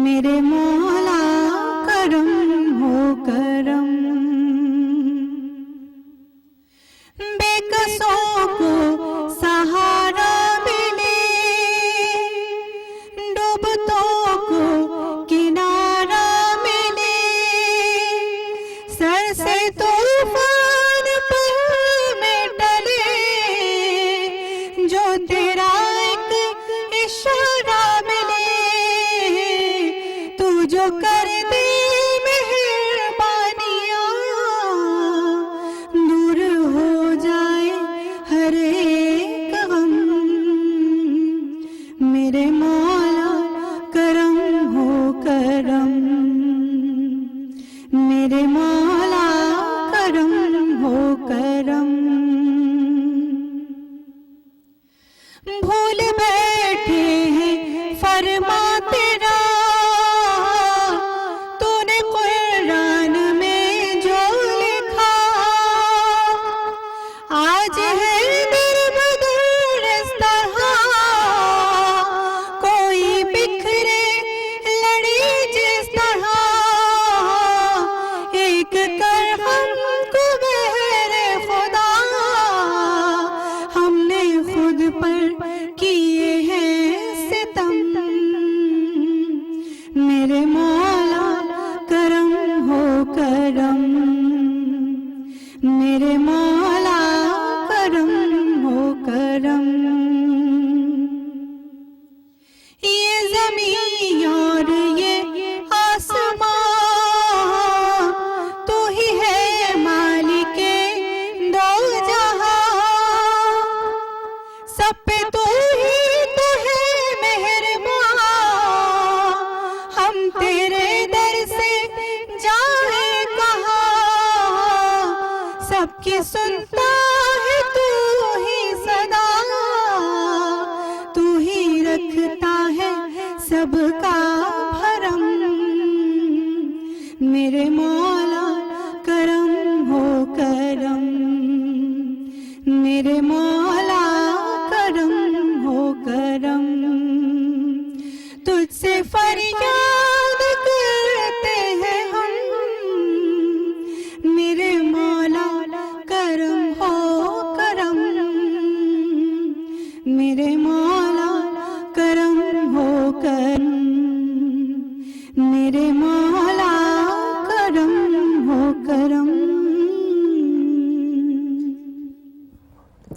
میرے مولا کرم ہو کرم. بے کسوں کو سہارا ملے, ڈوبتوں کو کنارہ ملے, سر سے طوفان پر میں ڈلے, جو تیرا ایک اشارہ ملے, تو جو کر دے مہربانیاں, دور ہو جائے ہر ایک غم, میرے مولا کرم ہو کرم, میرے مولا کرم ہو کرم. بھول بیٹھے ہیں فرما تیرا, تو نے قرآن میں جو لکھا, آج ہے در بدر اس طرح, کوئی بکھرے لڑی جس طرح, ایک کر ہم کو بہر خدا, ہم نے خود پر کیے ہیں ستم, میرے مولا کرم ہو کرم, میرے مولا کرم ہو کرم. یہ زمین اور یہ آسمان, تو ہی ہے مالک دو جہاں, سب پہ تو ہی تو ہے مہربان, ہم تیرے در سے جائیں کہاں, سب کی سنتا ہے تو ہی صدا, تو ہی رکھتا ہے سب کا بھرم, میرے مولا کرم ہو کرم, میرے مولا کرم ہو کرم. تجھ سے فریاد کرتے ہیں ہم, میرے مولا کرم ہو کرم, میرے مولا کرم ہو کرم, میرے مولا کرم ہو کرم.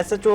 SHO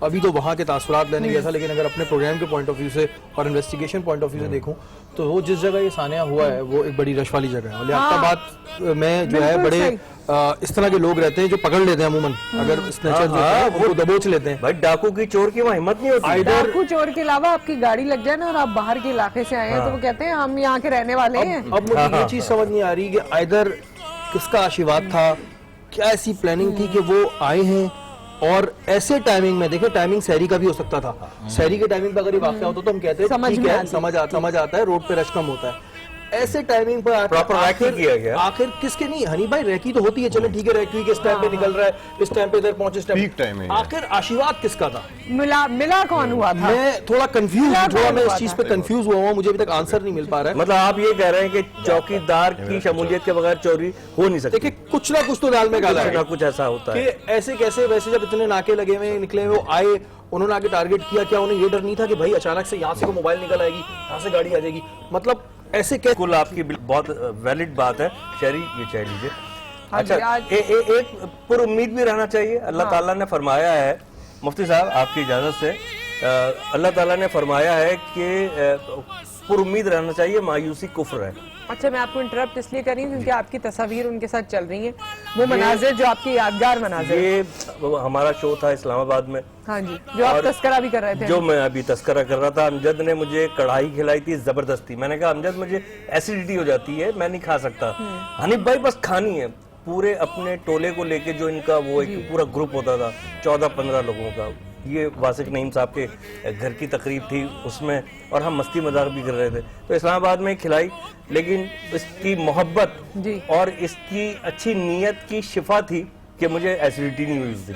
ابھی تو وہاں کے تاثرات لینے گیا تھا, لیکن اگر اپنے پروگرام کے پوائنٹ آف ویو سے اور انویسٹیگیشن پوائنٹ آف ویو سے دیکھوں تو وہ جس جگہ یہ سانحہ ہوا ہے وہ ایک بڑی رش والی جگہ ہے. لیاقت آباد میں جو ہے بڑے اس طرح کے لوگ رہتے ہیں جو پکڑ لیتے ہیں عموماً, اگر اسنیچر جو ہے وہ دبوچ لیتے ہیں. بھائی ڈاکو کی چور کی وہاں ہمت نہیں ہوتی. ڈاکو چور کے علاوہ آپ کی گاڑی لگ جائے نا اور آپ باہر کے علاقے سے آئے ہیں تو وہ کہتے ہیں ہم یہاں کے رہنے والے ہیں. اب مجھے یہ چیز سمجھ نہیں آ رہی کہ ادھر کس کا آشیواد تھا, کیا ایسی پلاننگ تھی کہ وہ آئے ہیں اور ایسے ٹائمنگ میں, دیکھیں ٹائمنگ سحری کا بھی ہو سکتا تھا, سحری کے ٹائمنگ پہ اگر یہ واقعہ ہوتا تو ہم کہتے ہیں ٹھیک ہے, سمجھ آتا ہے, روڈ پہ رش کم ہوتا ہے. ایسے ٹائمنگ پر آخر کس کے نہیں ہنی بھائی ریکی تو ہوتی ہے, چلے ٹھیک ہے ریکی کے اس ٹائم پہ نکل رہا ہے, اس ٹائم پہ ادھر پہنچے, اس ٹائم آخر آشیواد کس کا تھا, ملا کون ہوا تھا؟ میں تھوڑا کنفیوز ہوں, تھوڑا میں اس چیز پہ کنفیوز ہوا ہوں, مجھے ابھی تک آنسر نہیں مل پا رہا ہے. مطلب آپ یہ کہہ رہے ہیں کہ چوکی دار کی شمولیت کے بغیر چوری ہو نہیں سکتی. دیکھیں کچھ نہ کچھ تو دال میں ڈالا ہے, کچھ ایسا ہوتا ہے کہ ایسے کیسے, ویسے جب اتنے ناکے لگے ہوئے نکلے ہوئے آئے, انہوں نے آگے ٹارگٹ کیا, کیا انہیں یہ ڈر نہیں تھا کہ بھائی اچانک سے یہاں سے کوئی موبائل نکل آئے گی, یہاں سے گاڑی آ جائے گی, مطلب ایسے کل آپ کی بہت ویلڈ بات ہے. شہری یہ چاہ لیجیے. اچھا ایک پر امید بھی رہنا چاہیے. اللہ تعالیٰ نے فرمایا ہے, مفتی صاحب آپ کی اجازت سے, اللہ تعالیٰ نے فرمایا ہے کہ پر امید رہنا چاہیے, مایوسی کفر ہے. اچھا میں آپ کو انٹرپٹ اس لیے کر رہی ہوں کیونکہ آپ کی تصاویر ان کے ساتھ چل رہی ہیں, وہ مناظر جو آپ کی یادگار مناظر. یہ ہمارا شو تھا اسلام آباد میں, ہاں جی, جو آپ تذکرہ بھی کر رہے تھے, جو میں ابھی تذکرہ کر رہا تھا. امجد نے مجھے کڑھائی کھلائی تھی زبردستی. میں نے کہا امجد مجھے ایسیڈیٹی ہو جاتی ہے, میں نہیں کھا سکتا. حنیف بھائی بس کھانی ہے. پورے اپنے ٹولے کو لے کے جو ان کا وہ ایک پورا گروپ ہوتا تھا 14-15 لوگوں کا, یہ واسق نعیم صاحب کے گھر کی تقریب تھی اس میں, اور ہم مستی مذاق بھی کر رہے تھے, تو اسلام آباد میں کھلائی. لیکن اس کی محبت اور اس کی اچھی نیت کی شفا تھی کہ مجھے ایسیڈیٹی نہیں ہوئی اس دن.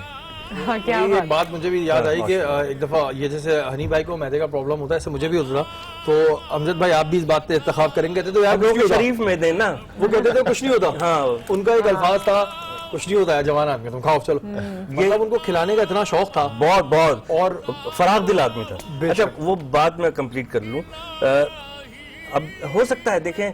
ایک بات مجھے بھی یاد آئی کہ ایک دفعہ یہ جیسے ہنی بھائی کو میدے کا پرابلم ہوتا ہے, ایسے مجھے بھی ہوتا, تو امجد بھائی آپ بھی اس بات پہ اتخاب کریں گے تو یار شریف میں دیں نا, وہ کہتے تھے کچھ نہیں ہوتا. ہاں ان کا ایک الفاظ تھا, کچھ نہیں ہوتا ہے جوان آدمی تم کھاؤ چلو, مطلب ان کو کھلانے کا اتنا شوق تھا, بہت اور فراغ دل آدمی تھا. اچھا وہ بات میں کمپلیٹ کر لوں. اب ہو سکتا ہے دیکھیں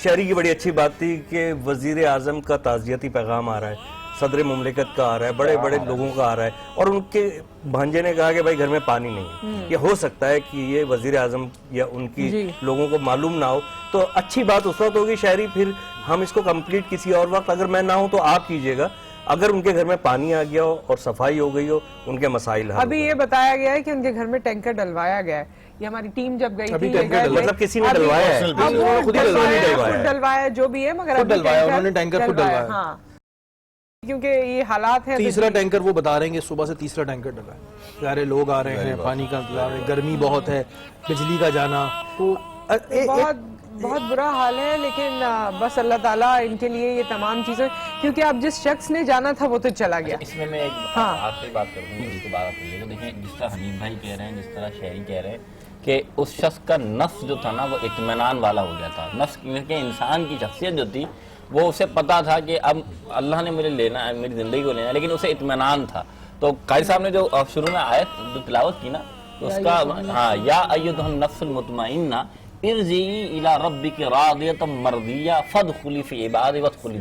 شہری کی بڑی اچھی بات تھی کہ وزیر اعظم کا تعزیتی پیغام آ رہا ہے, صدر مملکت کا آ رہا ہے, بڑے بڑے لوگوں کا آ رہا ہے, اور ان کے بھانجے نے کہا کہ بھائی گھر میں پانی نہیں ہے. یہ ہو سکتا ہے کہ یہ وزیر اعظم یا ان کی لوگوں کو معلوم نہ ہو, تو اچھی بات اس وقت ہوگی شہری, پھر ہم اس کو کمپلیٹ کسی اور وقت, اگر میں نہ ہوں تو آپ کیجئے گا. اگر ان کے گھر میں پانی آ گیا ہو اور صفائی ہو گئی ہو, ان کے مسائل حل. ابھی یہ بتایا گیا ہے کہ ان کے گھر میں ٹینکر ڈلوایا گیا ہے, یہ ہماری ٹیم جب گئی تھی, مطلب کسی نے ڈلوایا ہے, خود ڈلوایا جو بھی ہے, مگر انہوں نے ٹینکر خود ڈلوایا, کیونکہ یہ حالات ہیں. تیسرا ٹینکر وہ بتا رہے ہیں کہ صبح سے تیسرا ٹینکر ڈلا ہے, سارے لوگ آ رہے ہیں, پانی کا گرمی بہت ہے, بجلی کا جانا, تو بہت برا حال ہے. لیکن بس اللہ تعالیٰ ان کے لیے یہ تمام چیزیں, کیونکہ اب جس شخص نے جانا تھا وہ تو چلا گیا. اس میں ایک آپ سے بات کروں گی, اس کے بعد آپ دیکھیں جس طرح حنیف بھائی کہہ رہے ہیں, جس طرح شہری کہہ رہے ہیں کہ اس شخص کا نفس جو تھا نا وہ اطمینان والا ہو گیا تھا. نفس کیونکہ انسان کی شخصیت جو تھی وہ اسے پتا تھا کہ اب اللہ نے مجھے لینا ہے, میری زندگی کو لینا ہے, لیکن اسے اطمینان تھا. تو قاری صاحب نے جو شروع میں آیت جو تلاوت کی نا, اس کا ہاں یا ایھا النفس المطمئنہ ارجعی الی ربک راضیۃ مرضیہ فادخلی فی عبادی وادخلی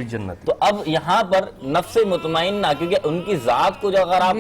جنتی. تو اب یہاں پر نفس مطمئنہ, کیونکہ ان کی ذات کو جو اگر آپ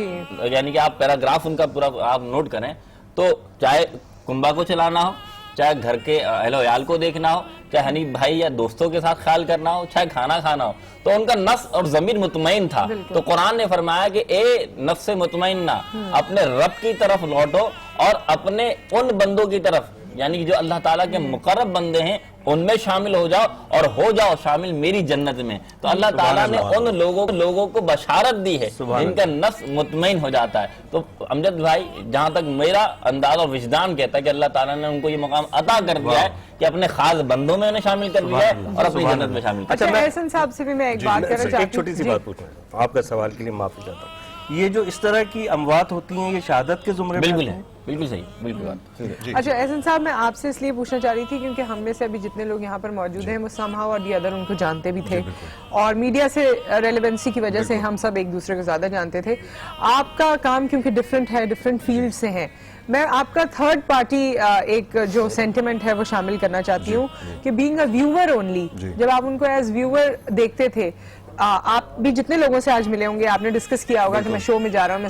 یعنی کہ آپ پیراگراف ان کا پورا آپ نوٹ کریں تو چاہے کنبہ کو چلانا ہو, چاہے گھر کے اہل و عیال کو دیکھنا ہو, چاہے حنیف بھائی یا دوستوں کے ساتھ خیال کرنا ہو, چاہے کھانا کھانا ہو, تو ان کا نفس اور ضمیر مطمئن تھا. تو قرآن نے فرمایا کہ اے نفس مطمئنہ, اپنے رب کی طرف لوٹو اور اپنے ان بندوں کی طرف, یعنی جو اللہ تعالیٰ کے مقرب بندے ہیں, ان میں شامل ہو جاؤ اور ہو جاؤ شامل میری جنت میں. تو اللہ تعالیٰ نے ان لوگوں کو بشارت دی ہے جن کا نفس مطمئن ہو جاتا ہے. تو امجد بھائی جہاں تک میرا انداز اور وجدان کہتا ہے کہ اللہ تعالیٰ نے ان کو یہ مقام عطا کر دیا ہے کہ اپنے خاص بندوں میں انہیں شامل کر دیا ہے اور اپنی جنت میں شامل کر دیا. اچھا احسن صاحب سے بھی میں ایک بات کرنا چاہتی ہوں, ایک چھوٹی سی بات پوچھنا ہے آپ کا سوال کے لیے معافی چاہتا ہوں. یہ جو اس طرح کی اموات ہوتی ہیں یہ شہادت کے زمرے میں بالکل ہے, بالکل صحیح, بالکل. اچھا احسن صاحب میں آپ سے اس لیے پوچھنا چاہ رہی تھی کیونکہ ہم میں سے ابھی جتنے لوگ یہاں پر موجود ہیں وہ somehow اور the other ان کو جانتے بھی تھے, اور میڈیا سے ریلیونسی کی وجہ سے ہم سب ایک دوسرے کو زیادہ جانتے تھے. آپ کا کام کیونکہ ڈفرینٹ ہے, ڈفرینٹ فیلڈ سے ہیں, میں آپ کا تھرڈ پارٹی ایک جو سینٹیمنٹ ہے وہ شامل کرنا چاہتی ہوں کہ بینگ اے ویور اونلی, جب آپ ان کو ایز ویور دیکھتے تھے, آپ بھی جتنے لوگوں سے آج ملے ہوں گے آپ نے ڈسکس کیا ہوگا کہ میں شو میں جا رہا ہوں, میں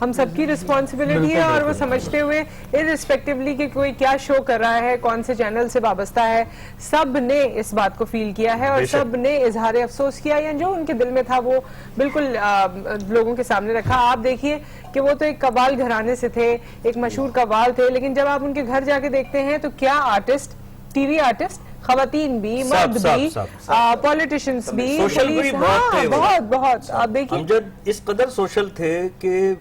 ہم سب کی رسپانسبلٹی ہے, اور وہ سمجھتے ہوئے ارسپیکٹولی کہ کوئی کیا شو کر رہا ہے, کون سے چینل سے وابستہ ہے, سب نے اس بات کو فیل کیا ہے اور سب نے اظہار افسوس کیا, یا جو ان کے دل میں تھا وہ بالکل لوگوں کے سامنے رکھا. آپ دیکھیے کہ وہ تو ایک قوال گھرانے سے تھے, ایک مشہور قوال تھے, لیکن جب آپ ان کے گھر جا کے دیکھتے ہیں تو کیا آرٹسٹ, ٹی وی آرٹسٹ, خواتین بھی, مرد بھی, پولیٹیشنز بھی, پولیس, بہت بہت. آپ دیکھیں امجد اس قدر سوشل تھے کہ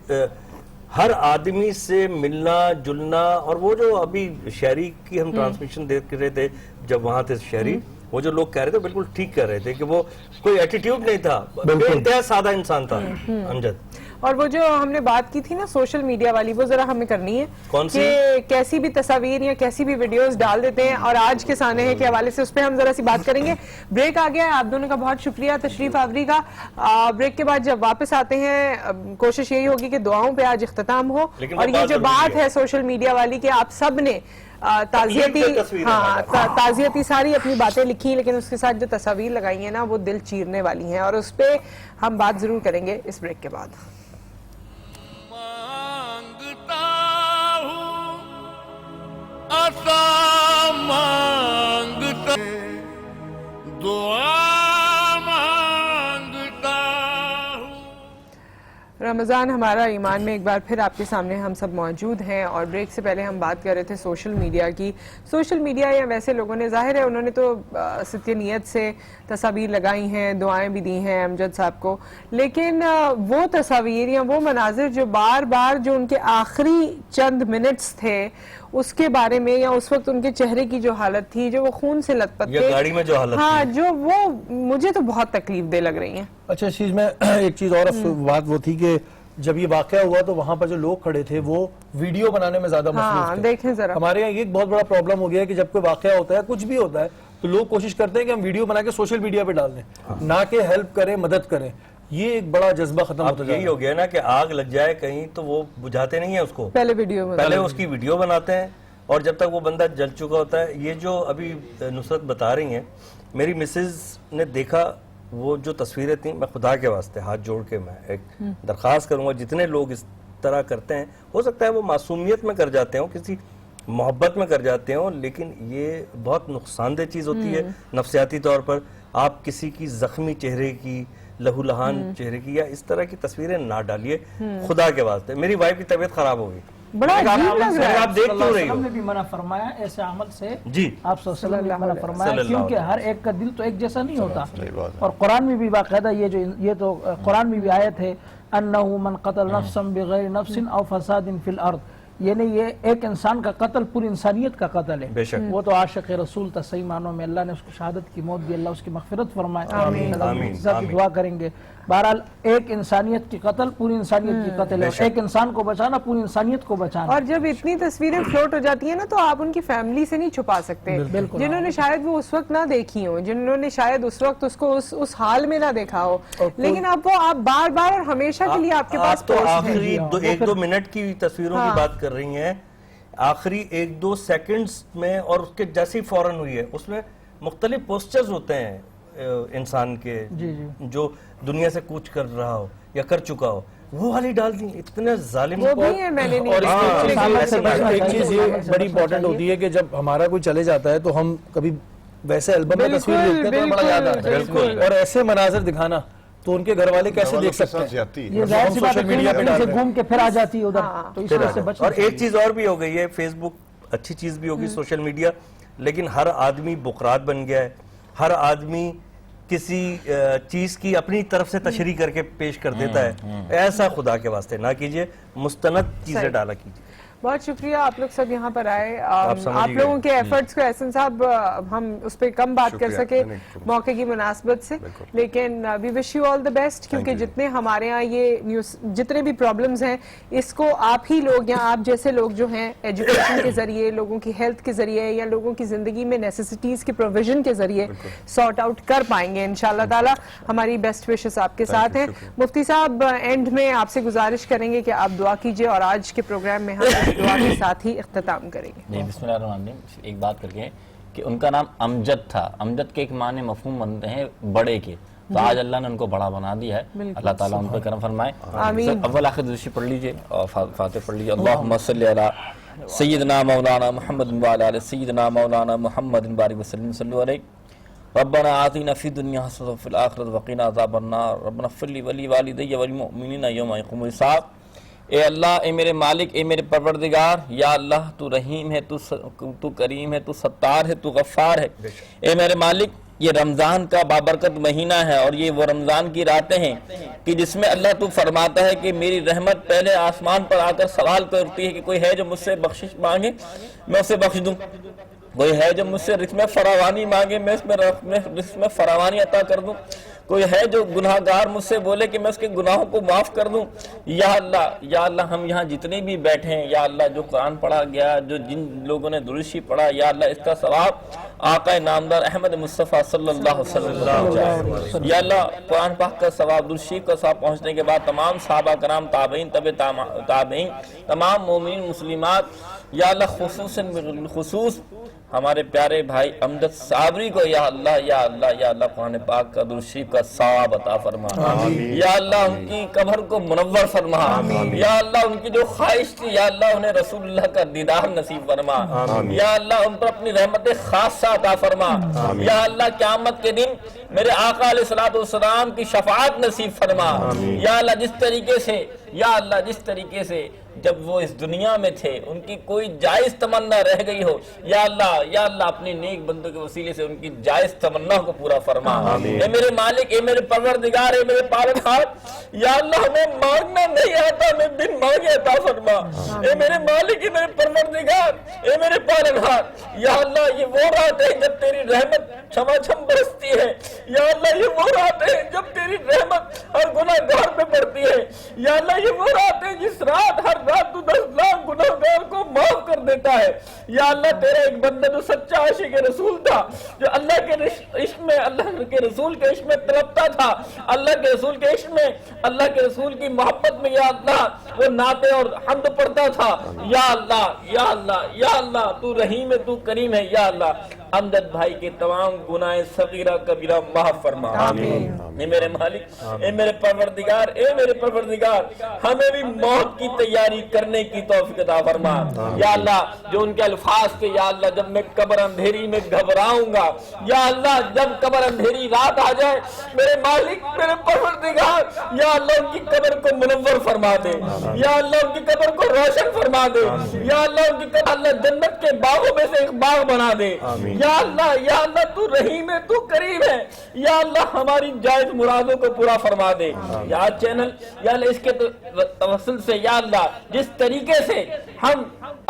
ہر آدمی سے ملنا جلنا, اور وہ جو ابھی شہری کی ہم ٹرانسمیشن دیکھ رہے تھے جب وہاں تھے شہری, وہ جو لوگ کہہ رہے تھے بالکل ٹھیک کر رہے تھے کہ وہ کوئی ایٹیٹیوڈ نہیں تھا, بے انتہا سادہ انسان تھا امجد. اور وہ جو ہم نے بات کی تھی نا سوشل میڈیا والی, وہ ذرا ہمیں کرنی ہے کہ کیسی بھی تصاویر یا کیسی بھی ویڈیوز ڈال دیتے ہیں, اور آج کے سانحے کے حوالے سے اس پہ ہم ذرا سی بات کریں گے. بریک آ گیا ہے, آپ دونوں کا بہت شکریہ تشریف آوری کا. بریک کے بعد جب واپس آتے ہیں کوشش یہی ہوگی کہ دعاؤں پہ آج اختتام ہو, اور یہ جو بات ہے سوشل میڈیا والی کہ آپ سب نے تعزیتی ساری اپنی باتیں لکھی, لیکن اس کے ساتھ جو تصاویر لگائی ہیں نا وہ دل چیرنے والی ہیں, اور اس پہ ہم بات ضرور کریں گے اس بریک کے بعد. عطا مانگتا دعا مانگتا ہوں. رمضان ہمارا ایمان میں ایک بار پھر آپ کے سامنے ہم سب موجود ہیں, اور بریک سے پہلے ہم بات کر رہے تھے سوشل میڈیا کی. سوشل میڈیا یا ویسے لوگوں نے, ظاہر ہے انہوں نے تو ستیہ نیت سے تصاویر لگائی ہیں, دعائیں بھی دی ہیں امجد صاحب کو, لیکن وہ تصاویر یا وہ مناظر جو بار بار جو ان کے آخری چند منٹس تھے اس کے بارے میں, یا اس وقت ان کے چہرے کی جو حالت تھی, جو وہ خون سے لت پت تھے, گاڑی میں جو حالت ہاں, جو وہ مجھے تو بہت تکلیف دہ لگ رہی ہیں. اچھا, اس چیز میں ایک چیز اور بات وہ تھی کہ جب یہ واقعہ ہوا تو وہاں پر جو لوگ کھڑے تھے وہ ویڈیو بنانے میں زیادہ مصروف تھے. دیکھیں ذرا, ہمارے یہاں یہ ایک بہت بڑا پرابلم ہو گیا ہے کہ جب کوئی واقعہ ہوتا ہے, کچھ بھی ہوتا ہے, تو لوگ کوشش کرتے ہیں کہ ہم ویڈیو بنا کے سوشل میڈیا پہ ڈال دیں, نہ کہ ہیلپ کریں, مدد کریں. یہ ایک بڑا جذبہ ختم ہوتا ہے. یہی ہو گیا نا کہ آگ لگ جائے کہیں تو وہ بجھاتے نہیں ہیں اس کو, پہلے اس کی ویڈیو بناتے ہیں, اور جب تک وہ بندہ جل چکا ہوتا ہے. یہ جو ابھی نصرت بتا رہی ہیں, میری مسز نے دیکھا وہ جو تصویریں تھیں, میں خدا کے واسطے ہاتھ جوڑ کے میں ایک درخواست کروں گا, جتنے لوگ اس طرح کرتے ہیں, ہو سکتا ہے وہ معصومیت میں کر جاتے ہوں, کسی محبت میں کر جاتے ہوں, لیکن یہ بہت نقصان دہ چیز ہوتی ہے نفسیاتی طور پر. آپ کسی کی زخمی چہرے کی, لہو لہان چہرے کی یا اس طرح کی تصویریں نہ ڈالیے خدا کے واسطے. میری وائف کی طبیعت خراب ہو گئی, بڑا عجیب لگ رہا ہے. آپ دیکھ کیوں رہی ہو؟ نے بھی منع فرمایا ایسے عمل سے, جی آپ صلی اللہ علیہ وسلم نے منع فرمایا, کیونکہ ہر ایک کا دل تو ایک جیسا نہیں ہوتا. اور قرآن میں بھی باقاعدہ یہ تو قرآن میں بھی آیت ہے, انہ من قتل نفسا بغیر نفس او فساد فی الارض, یعنی یہ ایک انسان کا قتل پوری انسانیت کا قتل ہے. وہ تو عاشق رسول تھا صحیح معنوں میں, اللہ نے اس کو شہادت کی موت دی, اللہ اس کی مغفرت فرمائے, آمین. دعا کریں گے. بہرحال ایک انسانیت کی قتل پوری انسانیت کی قتل ہے, ایک انسان کو بچانا پوری انسانیت کو بچانا. اور جب اتنی تصویریں فلوٹ ہو جاتی ہیں نا تو آپ ان کی فیملی سے نہیں چھپا سکتے, جنہوں نے شاید وہ اس وقت نہ دیکھی ہوں, جنہوں نے شاید اس وقت اس کو اس حال میں نہ دیکھا ہو, لیکن اب وہ آپ بار بار اور ہمیشہ کے لیے آپ کے پاس تو آخری 1-2 منٹ کی تصویروں کی بات کر رہی ہیں, آخری 1-2 سیکنڈز میں, اور اس کے جیسی فوراً ہوئی ہے, اس میں مختلف پوسچرز ہوتے ہیں انسان کے جو دنیا سے کوچ کر رہا ہو یا کر چکا ہو, وہ والی ڈال دی. اتنے ظالم. اور ایک چیز یہ بڑی امپورٹنٹ ہوتی ہے کہ جب ہمارا کوئی چلے جاتا ہے تو ہم کبھی ویسے البم میں تصویر دیکھتے ہیں تو بڑا یاد آتا ہے, اور ایسے مناظر دکھانا تو ان کے گھر والے کیسے دیکھ سکتے ہیں؟ یہ ظاہر سی بات ہے, گھوم کے پھر آ جاتی ہے ادھر, تو اس وجہ سے بچنا. اور ایک چیز اور بھی ہو گئی ہے, فیس بک اچھی چیز بھی ہوگی, سوشل میڈیا, لیکن ہر آدمی بقرات بن گیا ہے, ہر آدمی کسی چیز کی اپنی طرف سے تشریح کر کے پیش کر دیتا ہے. ایسا خدا کے واسطے نہ کیجئے, مستند چیزیں ڈالا کیجئے. بہت شکریہ آپ لوگ سب یہاں پر آئے. آپ لوگوں کے ایفرٹس کو احسن صاحب ہم اس پہ کم بات کر سکے موقع کی مناسبت سے, لیکن وی wish you all the best, کیونکہ جتنے ہمارے ہاں یہ جتنے بھی پرابلمز ہیں اس کو آپ ہی لوگ یا آپ جیسے لوگ جو ہیں ایجوکیشن کے ذریعے, لوگوں کی ہیلتھ کے ذریعے یا لوگوں کی زندگی میں نیسیسٹیز کے پروویژن کے ذریعے سارٹ آؤٹ کر پائیں گے انشاءاللہ تعالی. ہماری بیسٹ وشز آپ کے ساتھ ہیں. مفتی صاحب اینڈ میں آپ سے گزارش کریں گے کہ آپ دعا کیجئے, اور آج کے پروگرام میں ہم دعا کے ساتھ ہی اختتام کریں گے. نہیں, بسم اللہ الرحمن الرحیم. ایک بات کر کے کہ ان کا نام امجد تھا, امجد کے ایک معنی مفہوم بنتے ہیں بڑے کے, تو آج اللہ نے ان کو بڑا بنا دیا ہے. اللہ تعالیٰ ان پر کرم فرمائے. سر اول آخر درشی پڑھ لیجئے اور فاتح پڑھ لیجئے. اللہم صلی علی سیدنا مولانا محمد وعلی آل سیدنا مولانا محمد بارک وسلم صلی علیہ. ربنا آتنا فی الدنیا حسنۃ وفی الآخرۃ وقنا عذاب النار. ربنا اغفر لی ولی والدی والمؤمنین یوم یقوم الحساب. اے اللہ، اے میرے مالک، اے میرے پروردگار، یا اللہ تو رحیم ہے، تو کریم ہے، تو ستار ہے، تو غفار ہے. اے میرے مالک، یہ رمضان کا بابرکت مہینہ ہے اور یہ وہ رمضان کی راتیں ہیں کہ جس میں اللہ تو فرماتا ہے کہ میری رحمت پہلے آسمان پر آ کر سوال کرتی ہے کہ کوئی ہے جو مجھ سے بخشش مانگے میں اسے بخش دوں، کوئی ہے جو مجھ سے رزق میں فراوانی مانگے میں رزق میں فراوانی عطا کر دوں، کوئی ہے جو گناہ گار مجھ سے بولے کہ میں اس کے گناہوں کو معاف کر دوں. یا اللہ ہم یہاں جتنے بھی بیٹھے ہیں، یا اللہ جو قرآن پڑھا گیا، جو جن لوگوں نے درشی پڑھا، یا اللہ اس کا ثواب آقا نامدار احمد مصطفیٰ صلی اللہ علیہ وسلم. یا اللہ قرآن پاک کا ثواب، درشی کا ثواب پہنچنے کے بعد تمام صحابہ کرام، تابعین، تابعین، تمام مومنین مسلمات، یا اللہ خصوص ہمارے پیارے بھائی امجد صابری کو یا اللہ قرآن پاک کا درود شریف کا ثواب عطا فرما. یا اللہ ان کی قبر کو منور فرما. یا اللہ ان کی جو خواہش تھی، یا اللہ انہیں رسول اللہ کا دیدار نصیب فرما. یا اللہ ان پر اپنی رحمت خاصہ عطا فرما. یا اللہ قیامت کے دن میرے آقا علیہ الصلوۃ والسلام کی شفاعت نصیب فرما. یا اللہ جس طریقے سے جب وہ اس دنیا میں تھے ان کی کوئی جائز تمنا رہ گئی ہو، یا اللہ اپنی نیک بندوں کے وسیلے سے ان کی جائز تمنا کو پورا فرما. اے میرے مالک، اے میرے پروردگار، اے میرے پالنہار، یا اللہ ہمیں مانگنا نہیں آتا، ہمیں بن مانگے عطا فرما. اے میرے مالک، اے میرے پروردگار، اے میرے پالنہار، یا اللہ یہ وہ رات ہے جب تیری رحمت چھما چھم برستی ہے. یا اللہ یہ وہ رات ہے جب تیری رحمت ہر گناہ گار پہ پڑتی ہے. یا اللہ یہ وہ رات ہے جس رات ہر رات تو 10 لاکھ گناہ گار کو معاف کر دیتا ہے. یا اللہ تیرا ایک بندہ جو سچا عاشق رسول تھا، جو اللہ کے عشق میں، اللہ کے رسول کے عشق میں تڑپتا تھا، اللہ کے رسول کے عشق میں، اللہ کے رسول کی محبت میں، یا اللہ وہ نعتیں اور حمد پڑھتا تھا. یا اللہ تو رحیم ہے، تو کریم ہے. یا اللہ امجد بھائی کے تمام گناہ صغیرہ کبیرہ معاف فرما. اے میرے مالک، اے میرے پروردگار، ہمیں بھی موت کی تیاری کرنے کی توفیق عطا فرما. یا اللہ جو ان کے الفاظ تھے، یا اللہ جب میں قبر اندھیری میں گھبراؤں گا، یا اللہ جب قبر اندھیری رات آ جائے، میرے مالک، میرے پروردگار، یا اللہ ان کی قبر کو منور فرما دے. یا اللہ ان کی قبر کو روشن فرما دے. یا اللہ ان کی قبر اللہ جنت کے باغوں میں سے ایک باغ بنا دے. یا اللہ تو رحیم ہے، تو کریم ہے. یا اللہ ہماری جائز مرادوں کو پورا فرما دے. یا چینل، یا اللہ اس کے توسل سے، یا اللہ جس طریقے سے ہم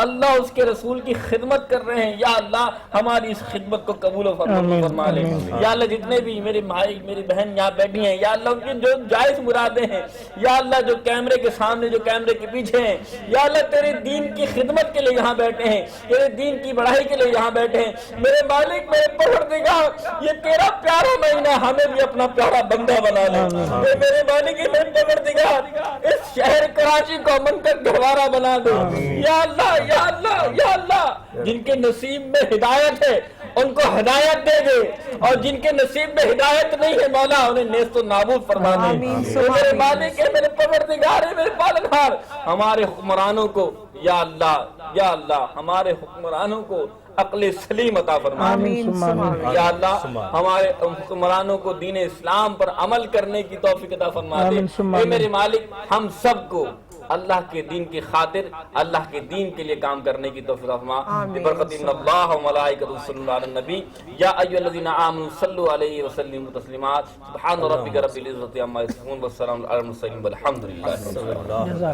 اللہ اس کے رسول کی خدمت کر رہے ہیں، یا اللہ ہماری اس خدمت کو قبول و فرما لے. یا اللہ جتنے بھی میرے بھائی میری بہن یہاں بیٹھی ہیں، یا اللہ ان کی جو جائز مرادیں ہیں، یا اللہ جو کیمرے کے سامنے، جو کیمرے کے پیچھے ہیں، یا اللہ تیرے دین کی خدمت کے لیے یہاں بیٹھے ہیں، تیرے دین کی بڑھائی کے لیے یہاں بیٹھے ہیں. میرے مالک، میرے پروردگار، یہ تیرا پیارا مہینہ، ہمیں بھی اپنا پیارا بندہ بنا لے. میرے مالک، میرے پروردگار، اس شہر کراچی کو امن کا گہوارہ بنا دے. یا اللہ جن کے نصیب میں ہدایت ہے ان کو ہدایت دے دے، اور جن کے نصیب میں ہدایت نہیں ہے مولا انہیں نیست و نابود فرما دے. میرے مالک، میرے پروردگار، میرے پالنہار، ہمارے حکمرانوں کو، یا اللہ ہمارے حکمرانوں کو عقل سلیم عطا فرما. یا اللہ ہمارے حکمرانوں کو دین اسلام پر عمل کرنے کی توفیق عطا فرما دے. اے میرے مالک، ہم سب کو اللہ کے دین کی خاطر، اللہ کے دین کے لیے کام کرنے کی توفیق عطا فرما. برکت ان اللہ و ملائکۃ صلی علی النبی یا ایھا الذین آمنوا صلوا علیہ وسلموا تسلیما. سبحان ربک رب العزۃ عما یصفون والسلام علی المرسلین والحمد للہ.